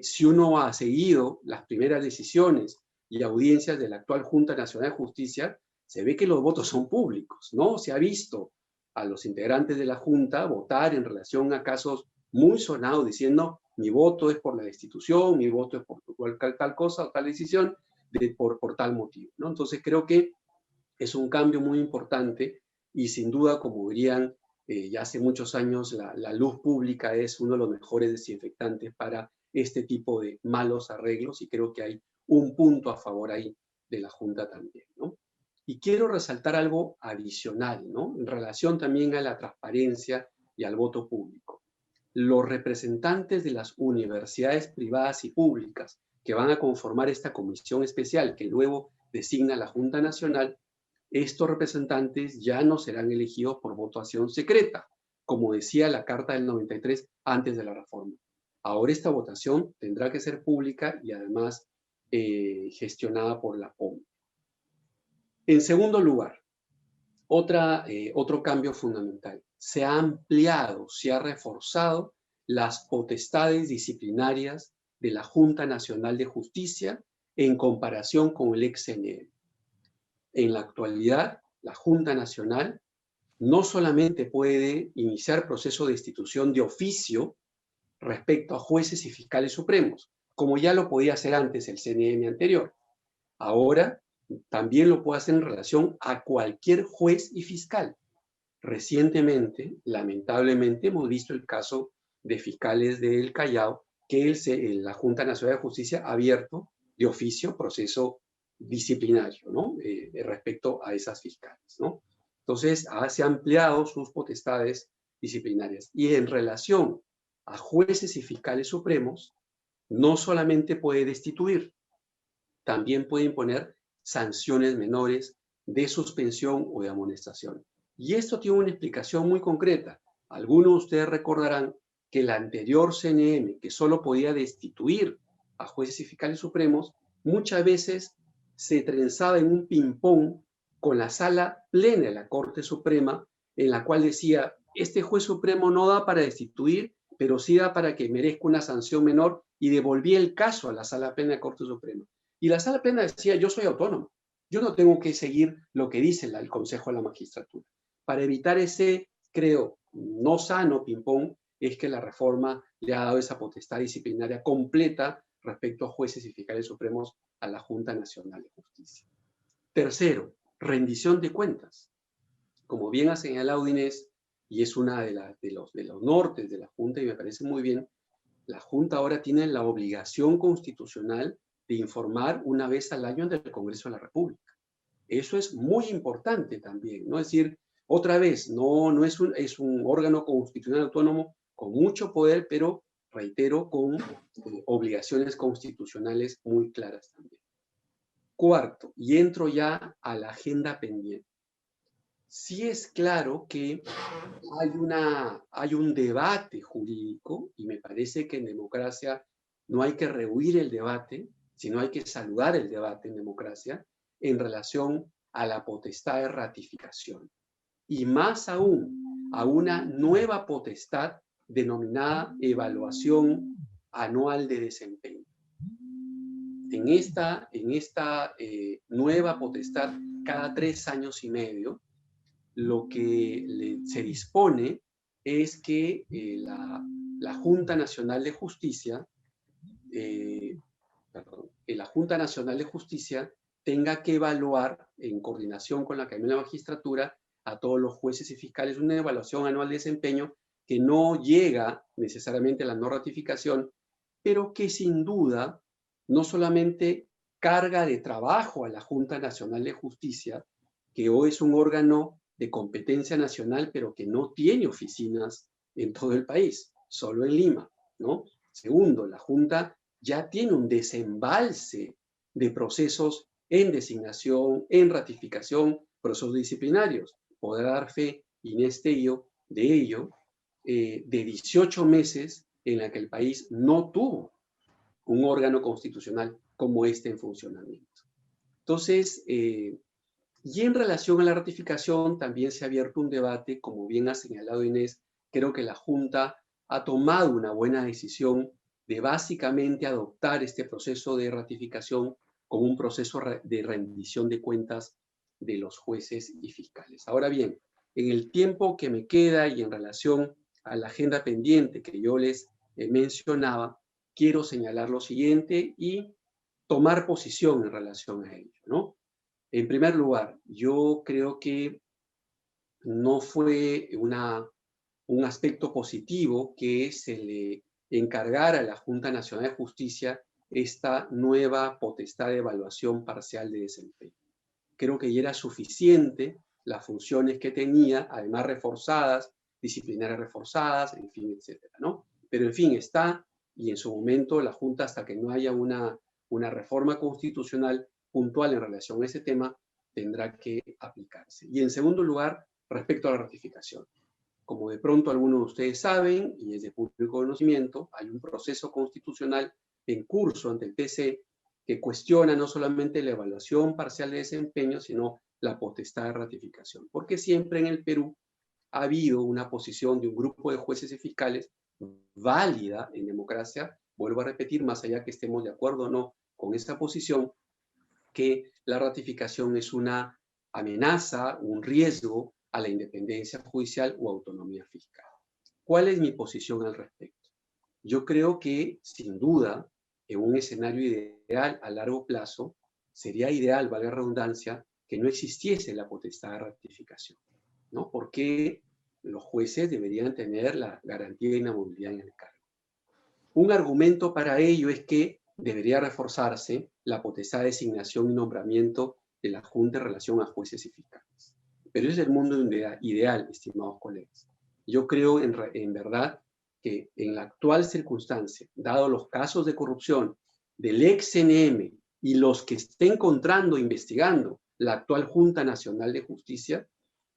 Si uno ha seguido las primeras decisiones y audiencias de la actual Junta Nacional de Justicia, se ve que los votos son públicos, ¿no? Se ha visto a los integrantes de la Junta votar en relación a casos muy sonados diciendo mi voto es por la destitución, mi voto es por tal cosa o tal decisión, por tal motivo, ¿no? Entonces creo que es un cambio muy importante y sin duda, como dirían ya hace muchos años, la luz pública es uno de los mejores desinfectantes para este tipo de malos arreglos y creo que hay un punto a favor ahí de la Junta también, ¿no? Y quiero resaltar algo adicional, ¿no? En relación también a la transparencia y al voto público. Los representantes de las universidades privadas y públicas que van a conformar esta comisión especial que luego designa la Junta Nacional, estos representantes ya no serán elegidos por votación secreta, como decía la Carta del 93 antes de la reforma. Ahora esta votación tendrá que ser pública y además gestionada por la OMP. En segundo lugar, otro cambio fundamental. Se ha ampliado, se ha reforzado las potestades disciplinarias de la Junta Nacional de Justicia en comparación con el ex-CNM. En la actualidad, la Junta Nacional no solamente puede iniciar proceso de destitución de oficio respecto a jueces y fiscales supremos, como ya lo podía hacer antes el CNM anterior. Ahora también lo puede hacer en relación a cualquier juez y fiscal. Recientemente, lamentablemente, hemos visto el caso de fiscales del Callao que la Junta Nacional de Justicia ha abierto de oficio proceso disciplinario, ¿no? Respecto a esas fiscales, ¿no? Entonces, se han ampliado sus potestades disciplinarias. Y en relación a jueces y fiscales supremos, no solamente puede destituir, también puede imponer sanciones menores de suspensión o de amonestación. Y esto tiene una explicación muy concreta. Algunos de ustedes recordarán que el anterior CNM, que solo podía destituir a jueces y fiscales supremos, muchas veces se trenzaba en un ping-pong con la sala plena de la Corte Suprema, en la cual decía, este juez supremo no da para destituir, pero sí da para que merezca una sanción menor, y devolvía el caso a la sala plena de la Corte Suprema. Y la sala plena decía, yo soy autónomo, yo no tengo que seguir lo que dice el Consejo de la Magistratura. Para evitar ese, creo, no sano ping-pong, es que la reforma le ha dado esa potestad disciplinaria completa respecto a jueces y fiscales supremos a la Junta Nacional de Justicia. Tercero, rendición de cuentas. Como bien ha señalado Inés, y es una de los nortes de la Junta, y me parece muy bien, la Junta ahora tiene la obligación constitucional de informar una vez al año ante el Congreso de la República. Eso es muy importante también, ¿no? Es decir, otra vez, no es un órgano constitucional autónomo con mucho poder, pero, reitero, con obligaciones constitucionales muy claras también. Cuarto, y entro ya a la agenda pendiente. Sí es claro que hay un debate jurídico, y me parece que en democracia no hay que rehuir el debate, sino hay que saludar el debate en democracia en relación a la potestad de ratificación. Y más aún, a una nueva potestad denominada evaluación anual de desempeño. En esta nueva potestad, cada 3 años y medio, lo que se dispone es que la Junta Nacional de Justicia, la Junta Nacional de Justicia tenga que evaluar, en coordinación con la Academia de la Magistratura, a todos los jueces y fiscales, una evaluación anual de desempeño que no llega necesariamente a la no ratificación, pero que sin duda no solamente carga de trabajo a la Junta Nacional de Justicia, que hoy es un órgano de competencia nacional, pero que no tiene oficinas en todo el país, solo en Lima, ¿no? Segundo, la Junta ya tiene un desembalse de procesos en designación, en ratificación, procesos disciplinarios. Podrá dar fe Inés Tello de ello, de 18 meses en la que el país no tuvo un órgano constitucional como este en funcionamiento. Entonces, y en relación a la ratificación, también se ha abierto un debate, como bien ha señalado Inés. Creo que la Junta ha tomado una buena decisión de básicamente adoptar este proceso de ratificación como un proceso de rendición de cuentas de los jueces y fiscales. Ahora bien, en el tiempo que me queda y en relación a la agenda pendiente que yo les mencionaba, quiero señalar lo siguiente y tomar posición en relación a ello, ¿no? En primer lugar, yo creo que no fue un aspecto positivo que se le encargara a la Junta Nacional de Justicia esta nueva potestad de evaluación parcial de desempeño. Creo que ya era suficiente las funciones que tenía, además reforzadas, disciplinarias reforzadas, en fin, etcétera, ¿no? Pero en fin, está, y en su momento la Junta, hasta que no haya una reforma constitucional puntual en relación a ese tema, tendrá que aplicarse. Y en segundo lugar, respecto a la ratificación. Como de pronto algunos de ustedes saben, y es de público conocimiento, hay un proceso constitucional en curso ante el TC que cuestiona no solamente la evaluación parcial de desempeño, sino la potestad de ratificación. Porque siempre en el Perú ha habido una posición de un grupo de jueces y fiscales válida en democracia, vuelvo a repetir, más allá que estemos de acuerdo o no con esa posición, que la ratificación es una amenaza, un riesgo a la independencia judicial o autonomía fiscal. ¿Cuál es mi posición al respecto? Yo creo que, sin duda, en un escenario ideal a largo plazo, sería ideal, valga la redundancia, que no existiese la potestad de ratificación, ¿no? Porque los jueces deberían tener la garantía de inamovilidad en el cargo. Un argumento para ello es que debería reforzarse la potestad de designación y nombramiento de la Junta en relación a jueces y fiscales. Pero es el mundo ideal, estimados colegas. Yo creo en verdad que en la actual circunstancia, dado los casos de corrupción del ex CNM y los que esté encontrando, investigando la actual Junta Nacional de Justicia,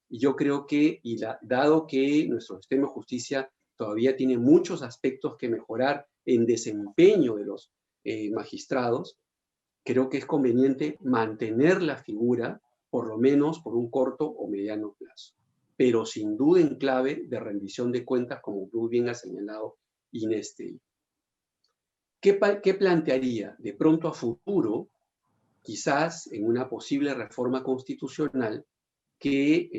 yo creo que, dado que nuestro sistema de justicia todavía tiene muchos aspectos que mejorar en desempeño de los magistrados, creo que es conveniente mantener la figura, por lo menos por un corto o mediano plazo, pero sin duda en clave de rendición de cuentas, como muy bien ha señalado Inés Tello. ¿Qué plantearía de pronto a futuro, quizás en una posible reforma constitucional, que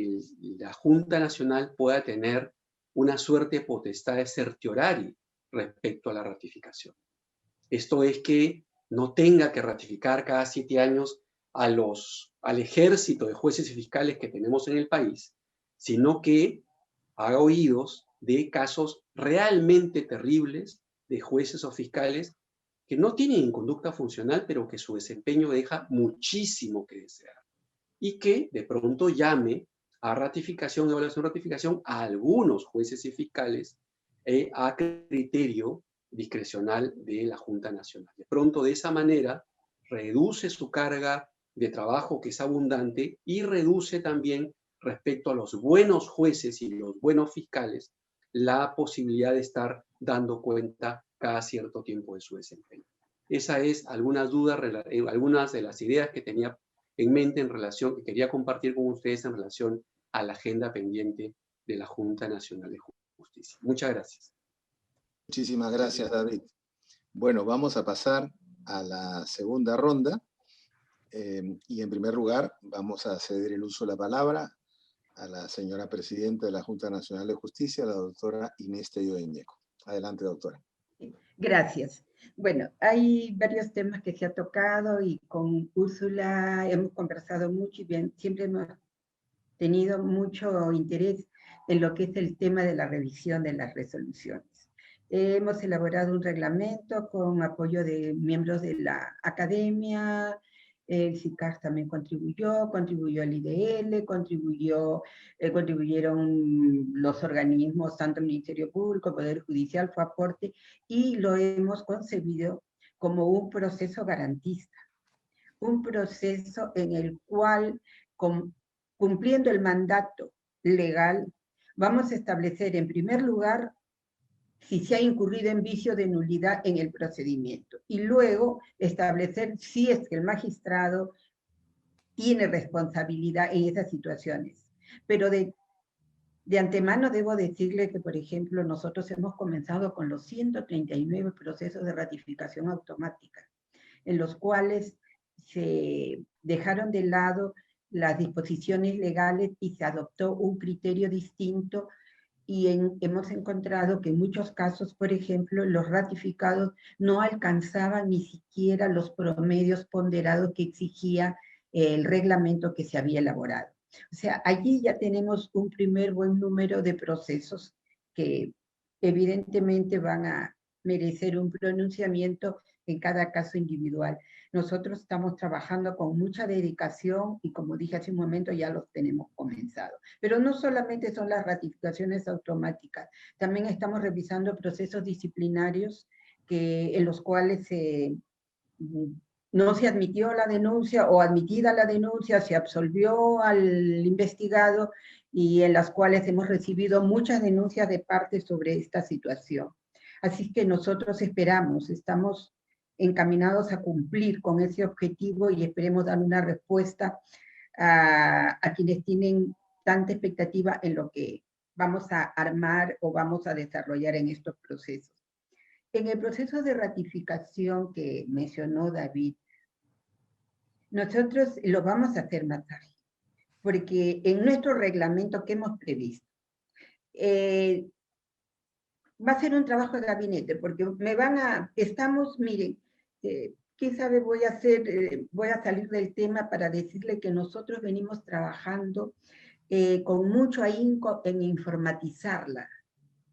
la Junta Nacional pueda tener una suerte de potestad de certiorari respecto a la ratificación? Esto es que no tenga que ratificar cada 7 años al ejército de jueces y fiscales que tenemos en el país, sino que haga oídos de casos realmente terribles de jueces o fiscales que no tienen conducta funcional, pero que su desempeño deja muchísimo que desear. Y que de pronto llame a ratificación, evaluación, ratificación a algunos jueces y fiscales a criterio discrecional de la Junta Nacional. De pronto, de esa manera, reduce su carga de trabajo, que es abundante, y reduce también, respecto a los buenos jueces y los buenos fiscales, la posibilidad de estar dando cuenta cada cierto tiempo de su desempeño. Esa es algunas dudas, algunas de las ideas que tenía en mente en relación, que quería compartir con ustedes en relación a la agenda pendiente de la Junta Nacional de Justicia. Muchas gracias. Muchísimas gracias, David. Bueno, vamos a pasar a la segunda ronda. Y en primer lugar, vamos a ceder el uso de la palabra a la señora presidenta de la Junta Nacional de Justicia, la doctora Inés Tello de Ñeco. Adelante, doctora. Gracias. Bueno, hay varios temas que se ha tocado y con Úrsula hemos conversado mucho y bien, siempre hemos tenido mucho interés en lo que es el tema de la revisión de las resoluciones. Hemos elaborado un reglamento con apoyo de miembros de la academia, el CICAR también contribuyó el IDL, contribuyeron los organismos, tanto el Ministerio Público, el Poder Judicial, fue aporte, y lo hemos concebido como un proceso garantista. un proceso en el cual, cumpliendo el mandato legal, vamos a establecer en primer lugar si se ha incurrido en vicio de nulidad en el procedimiento, y luego establecer si es que el magistrado tiene responsabilidad en esas situaciones. Pero de antemano debo decirle que, por ejemplo, nosotros hemos comenzado con los 139 procesos de ratificación automática, en los cuales se dejaron de lado las disposiciones legales y se adoptó un criterio distinto, y hemos encontrado que en muchos casos, por ejemplo, los ratificados no alcanzaban ni siquiera los promedios ponderados que exigía el reglamento que se había elaborado. O sea, allí ya tenemos un primer buen número de procesos que evidentemente van a merecer un pronunciamiento en cada caso individual. Nosotros estamos trabajando con mucha dedicación y, como dije hace un momento, ya los tenemos comenzado. Pero no solamente son las ratificaciones automáticas, también estamos revisando procesos disciplinarios en los cuales no se admitió la denuncia, o admitida la denuncia, se absolvió al investigado, y en las cuales hemos recibido muchas denuncias de parte sobre esta situación. Así que nosotros estamos encaminados a cumplir con ese objetivo, y esperemos dar una respuesta a quienes tienen tanta expectativa en lo que vamos a armar o vamos a desarrollar en estos procesos. En el proceso de ratificación que mencionó David, nosotros lo vamos a hacer más ágil, porque en nuestro reglamento que hemos previsto, va a ser un trabajo de gabinete, porque miren, ¿qué sabe? Voy a salir del tema para decirle que nosotros venimos trabajando con mucho ahínco en informatizarla,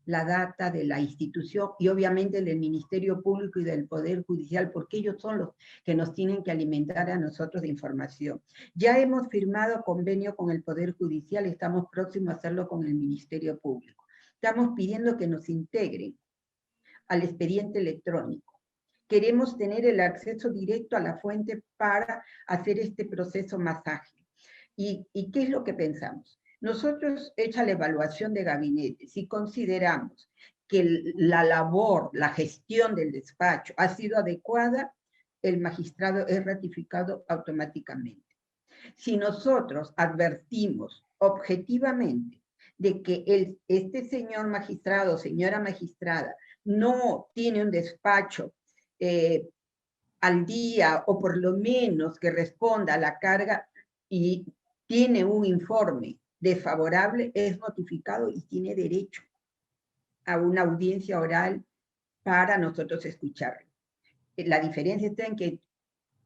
la data de la institución, y obviamente del Ministerio Público y del Poder Judicial, porque ellos son los que nos tienen que alimentar a nosotros de información. Ya hemos firmado convenio con el Poder Judicial, estamos próximos a hacerlo con el Ministerio Público. Estamos pidiendo que nos integren al expediente electrónico. Queremos tener el acceso directo a la fuente para hacer este proceso más ágil. ¿Y qué es lo que pensamos? Nosotros, hecha la evaluación de gabinete, si consideramos que la labor, la gestión del despacho ha sido adecuada, el magistrado es ratificado automáticamente. Si nosotros advertimos objetivamente de que este señor magistrado, señora magistrada, no tiene un despacho al día, o por lo menos que responda a la carga, y tiene un informe desfavorable, es notificado y tiene derecho a una audiencia oral para nosotros escucharlo. La diferencia está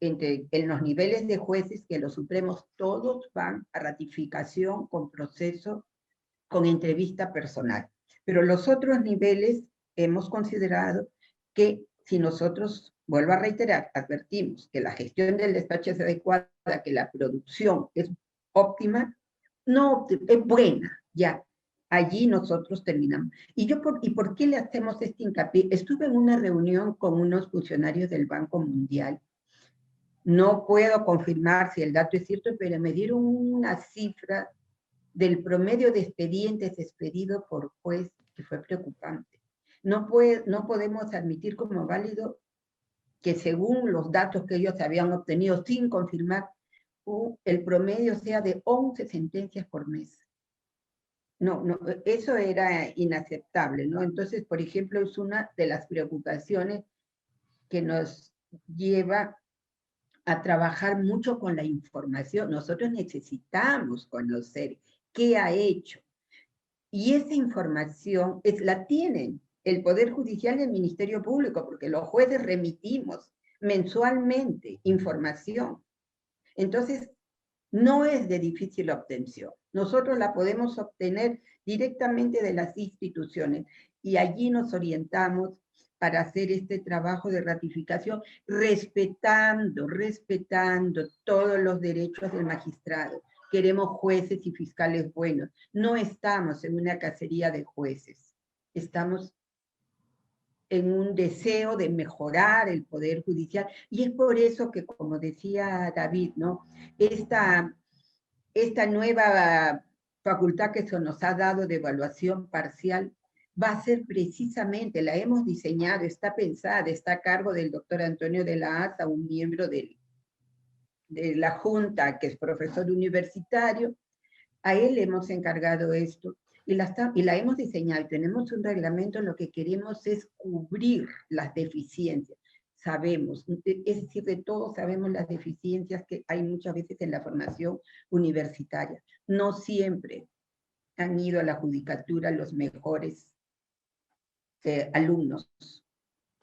en los niveles de jueces, que los supremos todos van a ratificación con proceso, con entrevista personal. Pero los otros niveles hemos considerado que si nosotros, vuelvo a reiterar, advertimos que la gestión del despacho es adecuada, que la producción es óptima, no, es buena, ya. Allí nosotros terminamos. ¿Y por qué le hacemos este hincapié? Estuve en una reunión con unos funcionarios del Banco Mundial. No puedo confirmar si el dato es cierto, pero me dieron una cifra del promedio de expedientes expedidos por juez que fue preocupante. No podemos admitir como válido que, según los datos que ellos habían obtenido sin confirmar, el promedio sea de 11 sentencias por mes. No, eso era inaceptable, ¿no? Entonces, por ejemplo, es una de las preocupaciones que nos lleva a trabajar mucho con la información. Nosotros necesitamos conocer qué ha hecho. Y esa información la tienen el Poder Judicial y el Ministerio Público, porque los jueces remitimos mensualmente información. Entonces, no es de difícil obtención. Nosotros la podemos obtener directamente de las instituciones, y allí nos orientamos para hacer este trabajo de ratificación, respetando todos los derechos del magistrado. Queremos jueces y fiscales buenos. No estamos en una cacería de jueces. Estamos en un deseo de mejorar el Poder Judicial, y es por eso que, como decía David, ¿no? Esta nueva facultad que se nos ha dado de evaluación parcial va a ser precisamente, la hemos diseñado, está pensada, está a cargo del doctor Antonio de la Haza, un miembro de la Junta, que es profesor universitario. A él le hemos encargado esto, y la hemos diseñado. Tenemos un reglamento, lo que queremos es cubrir las deficiencias. Sabemos, es decir, de todos sabemos las deficiencias que hay muchas veces en la formación universitaria. No siempre han ido a la judicatura los mejores alumnos.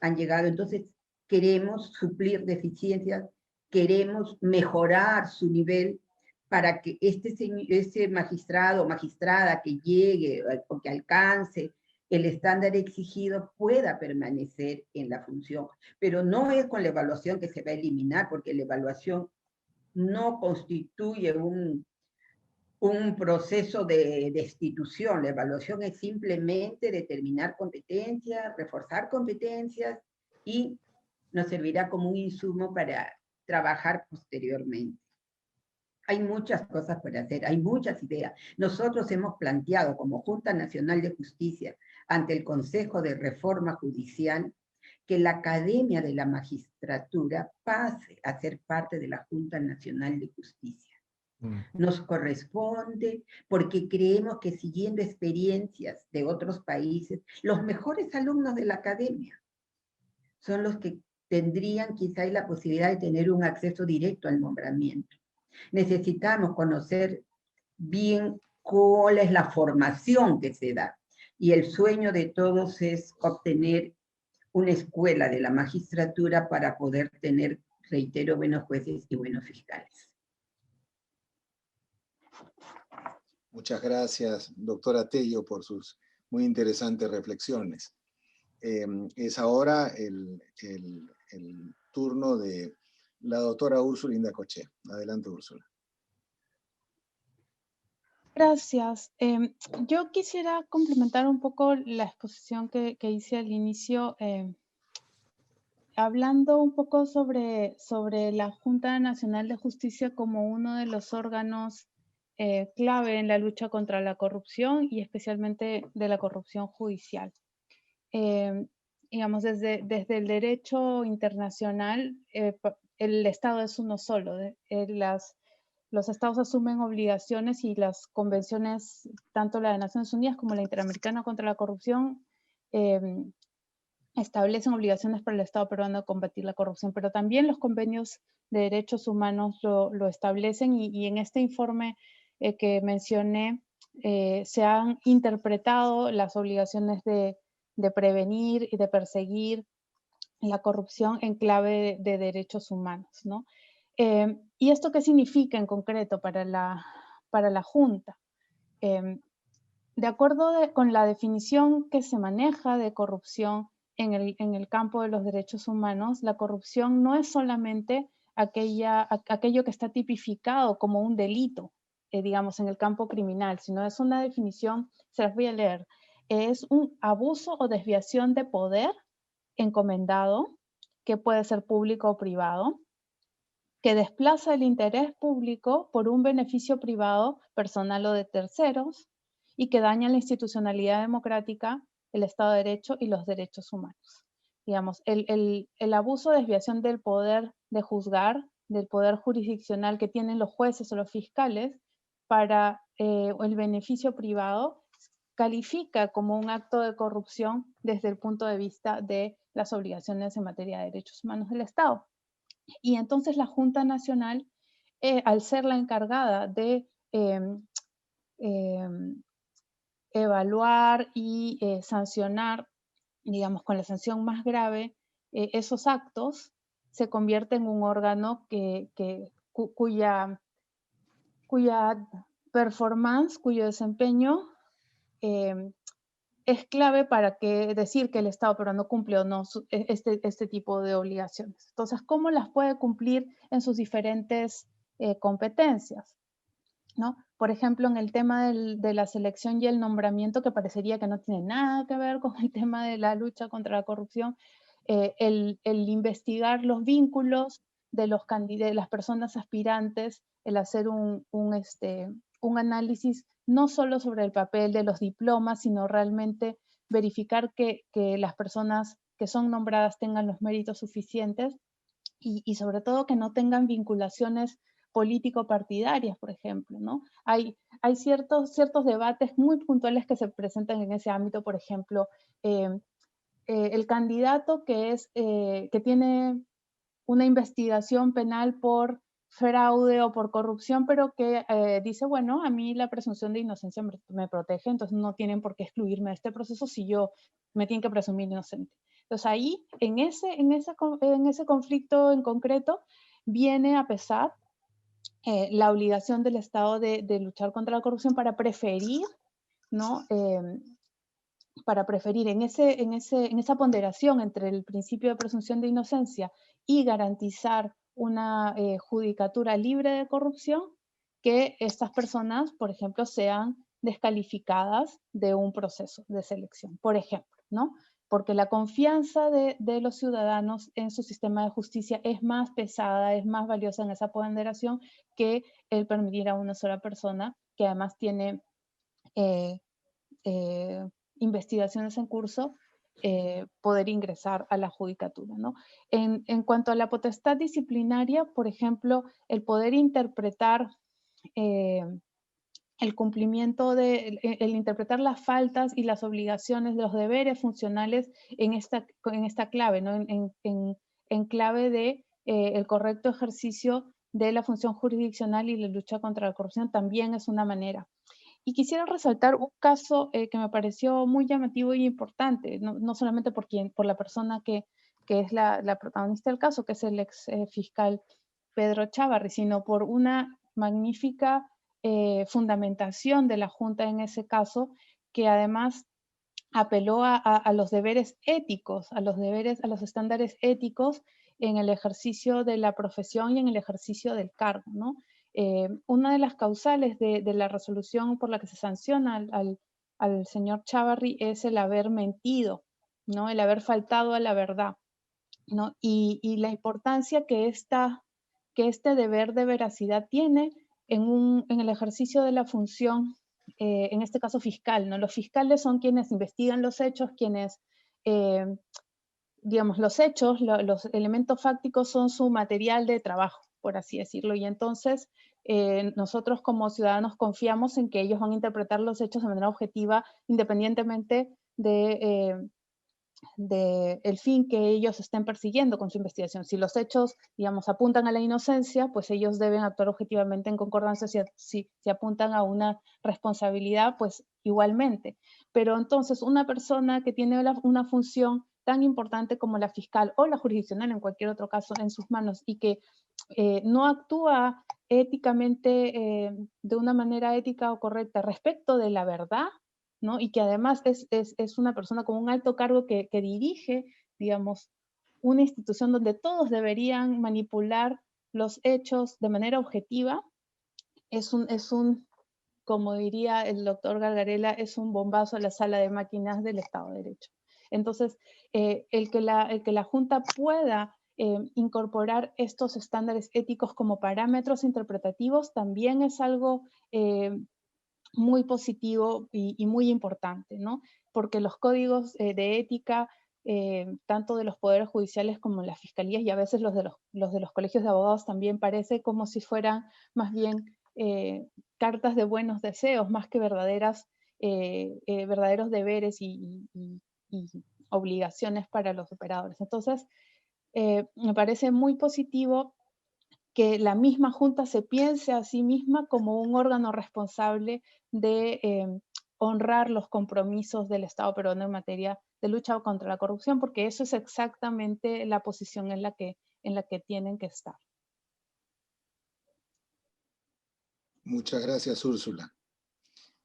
Han llegado, entonces queremos suplir deficiencias, queremos mejorar su nivel para que ese magistrado o magistrada que llegue o que alcance el estándar exigido pueda permanecer en la función. Pero no es con la evaluación que se va a eliminar, porque la evaluación no constituye un proceso de destitución. La evaluación es simplemente determinar competencias, reforzar competencias, y nos servirá como un insumo para trabajar posteriormente. Hay muchas cosas por hacer, hay muchas ideas. Nosotros hemos planteado como Junta Nacional de Justicia ante el Consejo de Reforma Judicial que la Academia de la Magistratura pase a ser parte de la Junta Nacional de Justicia. Nos corresponde porque creemos que, siguiendo experiencias de otros países, los mejores alumnos de la academia son los que tendrían quizá la posibilidad de tener un acceso directo al nombramiento. Necesitamos conocer bien cuál es la formación que se da, y el sueño de todos es obtener una escuela de la magistratura para poder tener, reitero, buenos jueces y buenos fiscales. Muchas gracias, doctora Tello, por sus muy interesantes reflexiones. Es ahora el turno de la doctora Úrsula Indacochea. Adelante, Úrsula. Gracias. Yo quisiera complementar un poco la exposición que hice al inicio, hablando un poco sobre la Junta Nacional de Justicia como uno de los órganos clave en la lucha contra la corrupción, y especialmente de la corrupción judicial. Digamos, desde el derecho internacional, el Estado es uno solo. Los Estados asumen obligaciones, y las convenciones, tanto la de Naciones Unidas como la Interamericana contra la Corrupción, establecen obligaciones para el Estado peruano de combatir la corrupción, pero también los convenios de derechos humanos lo establecen, y en este informe que mencioné se han interpretado las obligaciones de prevenir y de perseguir la corrupción en clave de derechos humanos, ¿no? ¿Y esto qué significa en concreto para la Junta? De acuerdo con la definición que se maneja de corrupción en el campo de los derechos humanos, la corrupción no es solamente aquello que está tipificado como un delito, digamos, en el campo criminal, sino es una definición, se las voy a leer, es un abuso o desviación de poder encomendado, que puede ser público o privado, que desplaza el interés público por un beneficio privado, personal o de terceros, y que daña la institucionalidad democrática, el Estado de Derecho y los derechos humanos. Digamos, el abuso o desviación del poder de juzgar, del poder jurisdiccional que tienen los jueces o los fiscales para el beneficio privado, califica como un acto de corrupción desde el punto de vista de las obligaciones en materia de derechos humanos del Estado. Y entonces la Junta Nacional, al ser la encargada de evaluar y sancionar, digamos, con la sanción más grave, esos actos, se convierte en un órgano cuya performance, cuyo desempeño es clave para decir que el Estado peruano cumple o no este tipo de obligaciones. Entonces, ¿cómo las puede cumplir en sus diferentes competencias? ¿No? Por ejemplo, en el tema de la selección y el nombramiento, que parecería que no tiene nada que ver con el tema de la lucha contra la corrupción, el investigar los vínculos de las personas aspirantes, el hacer un análisis no solo sobre el papel de los diplomas, sino realmente verificar que las personas que son nombradas tengan los méritos suficientes y sobre todo que no tengan vinculaciones político-partidarias, por ejemplo, ¿no? Hay ciertos debates muy puntuales que se presentan en ese ámbito, por ejemplo, el candidato que tiene una investigación penal por fraude o por corrupción, pero que dice, bueno, a mí la presunción de inocencia me protege, entonces no tienen por qué excluirme de este proceso si yo me tienen que presumir inocente. Entonces ahí, en ese conflicto en concreto, viene a pesar la obligación del Estado de luchar contra la corrupción para preferir, ¿no? Para preferir en esa ponderación entre el principio de presunción de inocencia y garantizar una judicatura libre de corrupción, que estas personas, por ejemplo, sean descalificadas de un proceso de selección, por ejemplo, ¿no? Porque la confianza de los ciudadanos en su sistema de justicia es más pesada, es más valiosa en esa ponderación que el permitir a una sola persona, que además tiene investigaciones en curso, poder ingresar a la judicatura, ¿no? En cuanto a la potestad disciplinaria, por ejemplo, el poder interpretar el cumplimiento el interpretar las faltas y las obligaciones de los deberes funcionales en esta clave, ¿no? En clave de el correcto ejercicio de la función jurisdiccional y la lucha contra la corrupción también es una manera. Y quisiera resaltar un caso que me pareció muy llamativo y importante, no solamente por la persona que es la protagonista del caso, que es el ex fiscal Pedro Chávarri, sino por una magnífica fundamentación de la Junta en ese caso, que además apeló a los deberes éticos, a los estándares éticos en el ejercicio de la profesión y en el ejercicio del cargo, ¿no? Una de las causales de la resolución por la que se sanciona al señor Chávarri es el haber mentido, ¿no? El haber faltado a la verdad, ¿no? Y la importancia que este deber de veracidad tiene en el ejercicio de la función, en este caso fiscal, ¿no? Los fiscales son quienes investigan los hechos, digamos, los hechos, los elementos fácticos son su material de trabajo, por así decirlo, y entonces nosotros como ciudadanos confiamos en que ellos van a interpretar los hechos de manera objetiva, independientemente de el fin que ellos estén persiguiendo con su investigación. Si los hechos, digamos, apuntan a la inocencia, pues ellos deben actuar objetivamente en concordancia. Si apuntan a una responsabilidad, pues igualmente. Pero entonces una persona que tiene una función tan importante como la fiscal o la jurisdiccional, en cualquier otro caso, en sus manos, y que no actúa éticamente, de una manera ética o correcta respecto de la verdad, ¿no? Y que además es una persona con un alto cargo que dirige, digamos, una institución donde todos deberían manipular los hechos de manera objetiva, como diría el doctor Gargarella, es un bombazo a la sala de máquinas del Estado de Derecho. Entonces, el que la Junta pueda incorporar estos estándares éticos como parámetros interpretativos también es algo muy positivo y muy importante, ¿no? Porque los códigos de ética, tanto de los poderes judiciales como las fiscalías y a veces los de los colegios de abogados también parece como si fueran más bien cartas de buenos deseos, más que verdaderos deberes y obligaciones para los operadores. Entonces, me parece muy positivo que la misma Junta se piense a sí misma como un órgano responsable de honrar los compromisos del Estado peruano en materia de lucha contra la corrupción, porque eso es exactamente la posición en la que tienen que estar. Muchas gracias, Úrsula.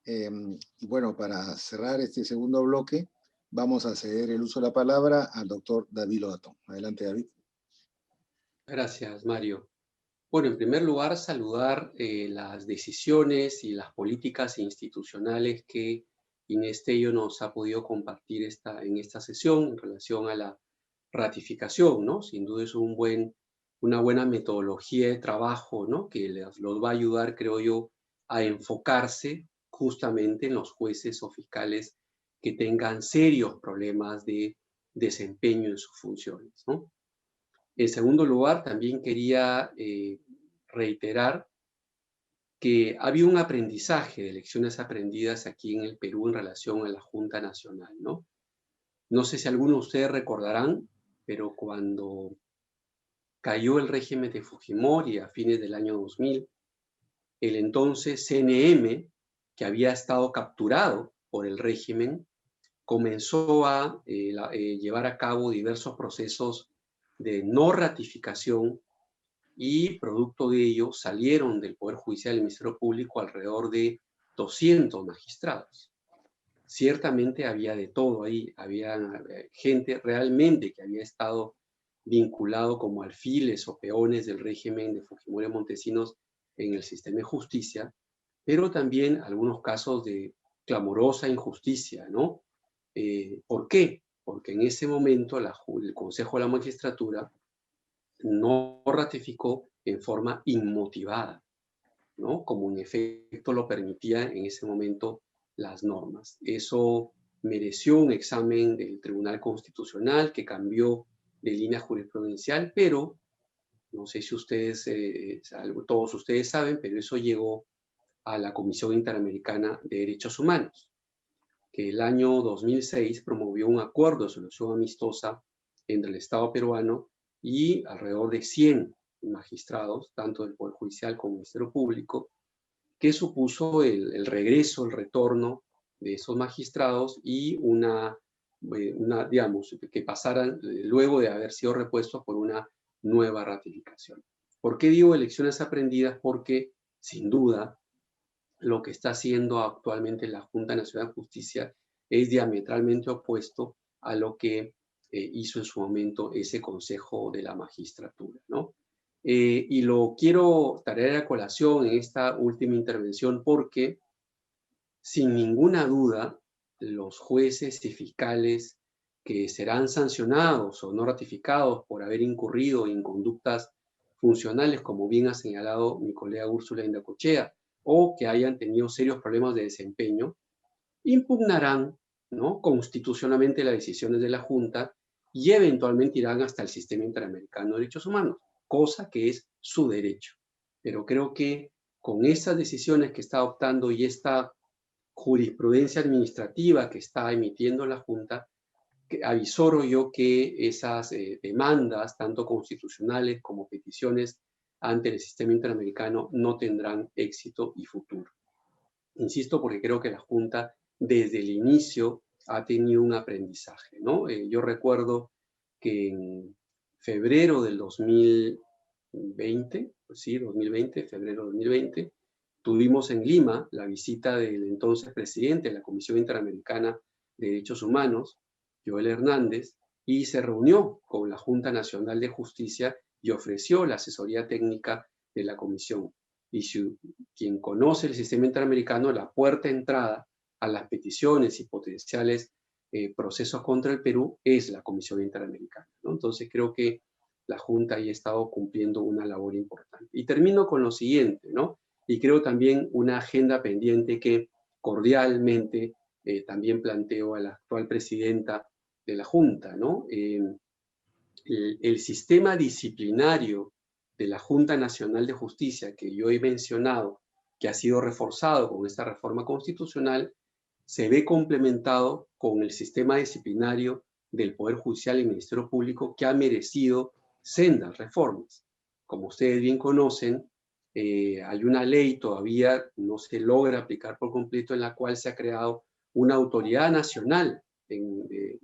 Y bueno, para cerrar este segundo bloque, vamos a ceder el uso de la palabra al doctor David Lobatón. Adelante, David. Gracias, Mario. Bueno, en primer lugar, saludar las decisiones y las políticas institucionales que Inés Tello nos ha podido compartir en esta sesión en relación a la ratificación, ¿no? Sin duda es una buena metodología de trabajo, ¿no? Que los va a ayudar, creo yo, a enfocarse justamente en los jueces o fiscales que tengan serios problemas de desempeño en sus funciones, ¿no? En segundo lugar, también quería reiterar que había un aprendizaje de lecciones aprendidas aquí en el Perú en relación a la Junta Nacional, ¿no? No sé si algunos de ustedes recordarán, pero cuando cayó el régimen de Fujimori a fines del año 2000, el entonces CNM, que había estado capturado por el régimen, comenzó a llevar a cabo diversos procesos de no ratificación y producto de ello salieron del Poder Judicial y del Ministerio Público alrededor de 200 magistrados. Ciertamente había de todo ahí, había gente realmente que había estado vinculado como alfiles o peones del régimen de Fujimori Montesinos en el sistema de justicia, pero también algunos casos de clamorosa injusticia, ¿no? ¿Por qué? Porque en ese momento el Consejo de la Magistratura no ratificó en forma inmotivada, ¿no? Como en efecto lo permitía en ese momento las normas. Eso mereció un examen del Tribunal Constitucional que cambió de línea jurisprudencial, pero no sé si ustedes, todos ustedes saben, pero eso llegó a la Comisión Interamericana de Derechos Humanos, que el año 2006 promovió un acuerdo de solución amistosa entre el Estado peruano y alrededor de 100 magistrados, tanto del Poder Judicial como del Ministerio Público, que supuso el regreso, el retorno de esos magistrados y digamos, que pasaran luego de haber sido repuestos por una nueva ratificación. ¿Por qué digo elecciones aprendidas? Porque, sin duda, lo que está haciendo actualmente la Junta Nacional de Justicia es diametralmente opuesto a lo que hizo en su momento ese Consejo de la Magistratura, ¿no? Y lo quiero traer a colación en esta última intervención porque, sin ninguna duda, los jueces y fiscales que serán sancionados o no ratificados por haber incurrido en conductas funcionales, como bien ha señalado mi colega Úrsula Indacochea, o que hayan tenido serios problemas de desempeño, impugnarán, ¿no?, constitucionalmente las decisiones de la Junta y eventualmente irán hasta el Sistema Interamericano de Derechos Humanos, cosa que es su derecho. Pero creo que con esas decisiones que está adoptando y esta jurisprudencia administrativa que está emitiendo la Junta, avisoro yo que esas demandas, tanto constitucionales como peticiones ante el sistema interamericano, no tendrán éxito y futuro. Insisto, porque creo que la Junta desde el inicio ha tenido un aprendizaje, ¿no? Yo recuerdo que en febrero del 2020, pues sí, 2020, febrero de 2020, tuvimos en Lima la visita del entonces presidente de la Comisión Interamericana de Derechos Humanos, Joel Hernández, y se reunió con la Junta Nacional de Justicia y ofreció la asesoría técnica de la Comisión. Y si quien conoce el sistema interamericano, la puerta de entrada a las peticiones y potenciales procesos contra el Perú es la Comisión Interamericana, ¿no? Entonces creo que la Junta ahí ha estado cumpliendo una labor importante. Y termino con lo siguiente, ¿no? Y creo también una agenda pendiente que cordialmente también planteo a la actual presidenta de la Junta, ¿no? El sistema disciplinario de la Junta Nacional de Justicia que yo he mencionado, que ha sido reforzado con esta reforma constitucional, se ve complementado con el sistema disciplinario del Poder Judicial y Ministerio Público, que ha merecido sendas reformas. Como ustedes bien conocen, hay una ley todavía no se logra aplicar por completo, en la cual se ha creado una autoridad nacional de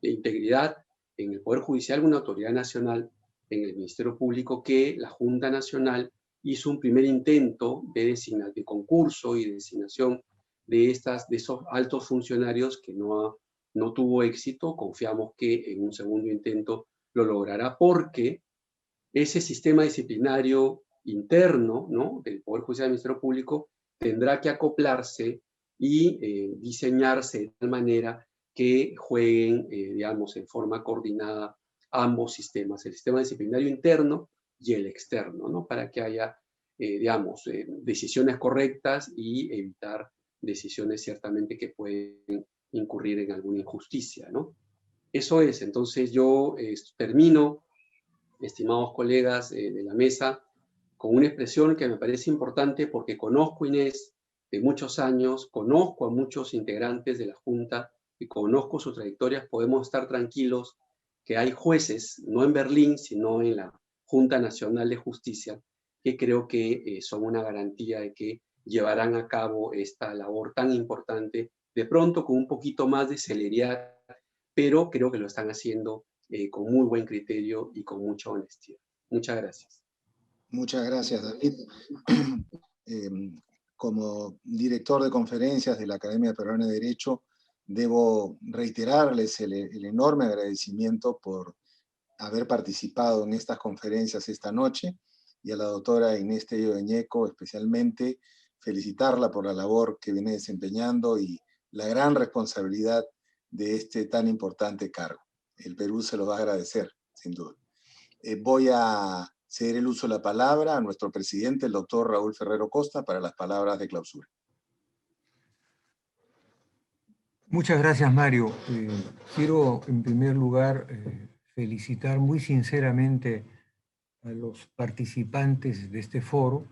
integridad en el Poder Judicial, una autoridad nacional en el Ministerio Público, que la Junta Nacional hizo un primer intento de concurso y de designación de esos altos funcionarios que no tuvo éxito. Confiamos que en un segundo intento lo logrará, porque ese sistema disciplinario interno, ¿no?, del Poder Judicial del Ministerio Público tendrá que acoplarse y diseñarse de tal manera que jueguen, digamos, en forma coordinada ambos sistemas, el sistema disciplinario interno y el externo, ¿no?, para que haya, digamos, decisiones correctas y evitar decisiones ciertamente que pueden incurrir en alguna injusticia, ¿no? Eso es. Entonces yo termino, estimados colegas de la mesa, con una expresión que me parece importante porque conozco a Inés de muchos años, conozco a muchos integrantes de la Junta y conozco sus trayectorias. Podemos estar tranquilos que hay jueces, no en Berlín, sino en la Junta Nacional de Justicia, que creo que son una garantía de que llevarán a cabo esta labor tan importante, de pronto con un poquito más de celeridad, pero creo que lo están haciendo con muy buen criterio y con mucha honestidad. Muchas gracias. Muchas gracias, David. Como director de conferencias de la Academia Peruana de Derecho, debo reiterarles el enorme agradecimiento por haber participado en estas conferencias esta noche, y a la doctora Inés Tello de Ñeco especialmente felicitarla por la labor que viene desempeñando y la gran responsabilidad de este tan importante cargo. El Perú se lo va a agradecer, sin duda. Voy a ceder el uso de la palabra a nuestro presidente, el doctor Raúl Ferrero Costa, para las palabras de clausura. Muchas gracias, Mario. Quiero, en primer lugar, felicitar muy sinceramente a los participantes de este foro.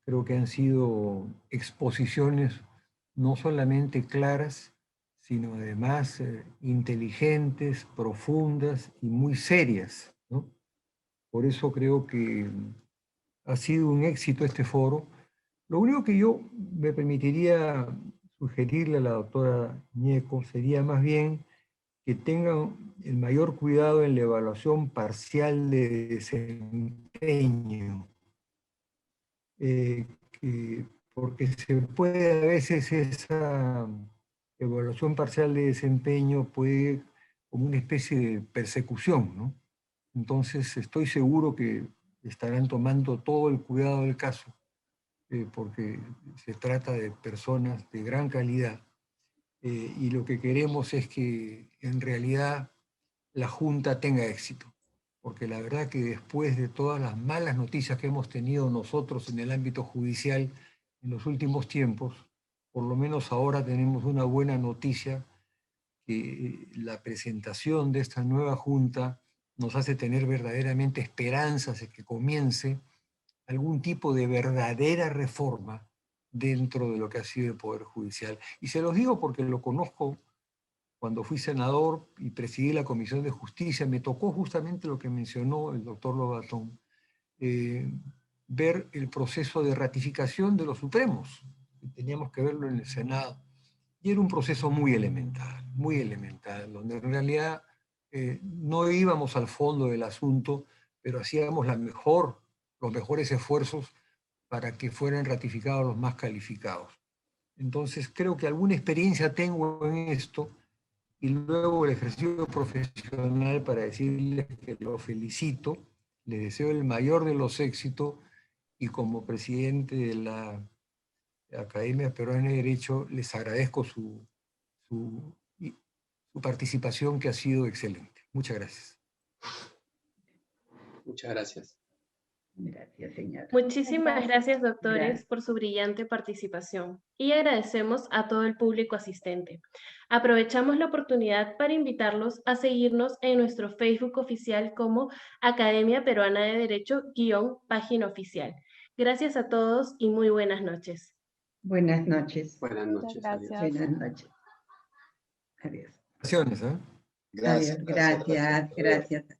Creo que han sido exposiciones no solamente claras, sino además inteligentes, profundas y muy serias, ¿no? Por eso creo que ha sido un éxito este foro. Lo único que yo me permitiría sugerirle a la doctora Ñeco sería más bien que tengan el mayor cuidado en la evaluación parcial de desempeño, porque se puede a veces esa evaluación parcial de desempeño puede como una especie de persecución, ¿no? Entonces estoy seguro que estarán tomando todo el cuidado del caso, porque se trata de personas de gran calidad, y lo que queremos es que en realidad la Junta tenga éxito, porque la verdad que después de todas las malas noticias que hemos tenido nosotros en el ámbito judicial en los últimos tiempos, por lo menos ahora tenemos una buena noticia, que la presentación de esta nueva Junta nos hace tener verdaderamente esperanzas de que comience algún tipo de verdadera reforma dentro de lo que ha sido el Poder Judicial. Y se los digo porque lo conozco. Cuando fui senador y presidí la Comisión de Justicia, me tocó justamente lo que mencionó el doctor Lobatón, ver el proceso de ratificación de los Supremos. Teníamos que verlo en el Senado. Y era un proceso muy elemental, donde en realidad no íbamos al fondo del asunto, pero hacíamos los mejores esfuerzos para que fueran ratificados los más calificados. Entonces creo que alguna experiencia tengo en esto, y luego el ejercicio profesional para decirles que lo felicito, les deseo el mayor de los éxitos, y como presidente de la Academia Peruana de Derecho les agradezco su participación, que ha sido excelente. Muchas gracias. Muchas gracias. Gracias, señora. Muchísimas gracias, doctores, Gracias. por su brillante participación, y agradecemos a todo el público asistente. Aprovechamos la oportunidad para invitarlos a seguirnos en nuestro Facebook oficial como Academia Peruana de Derecho _página oficial. Gracias a todos y muy buenas noches. Buenas noches. Buenas noches. Muchas gracias. Buenas noches. Adiós. Gracias. Gracias. Adiós. Gracias.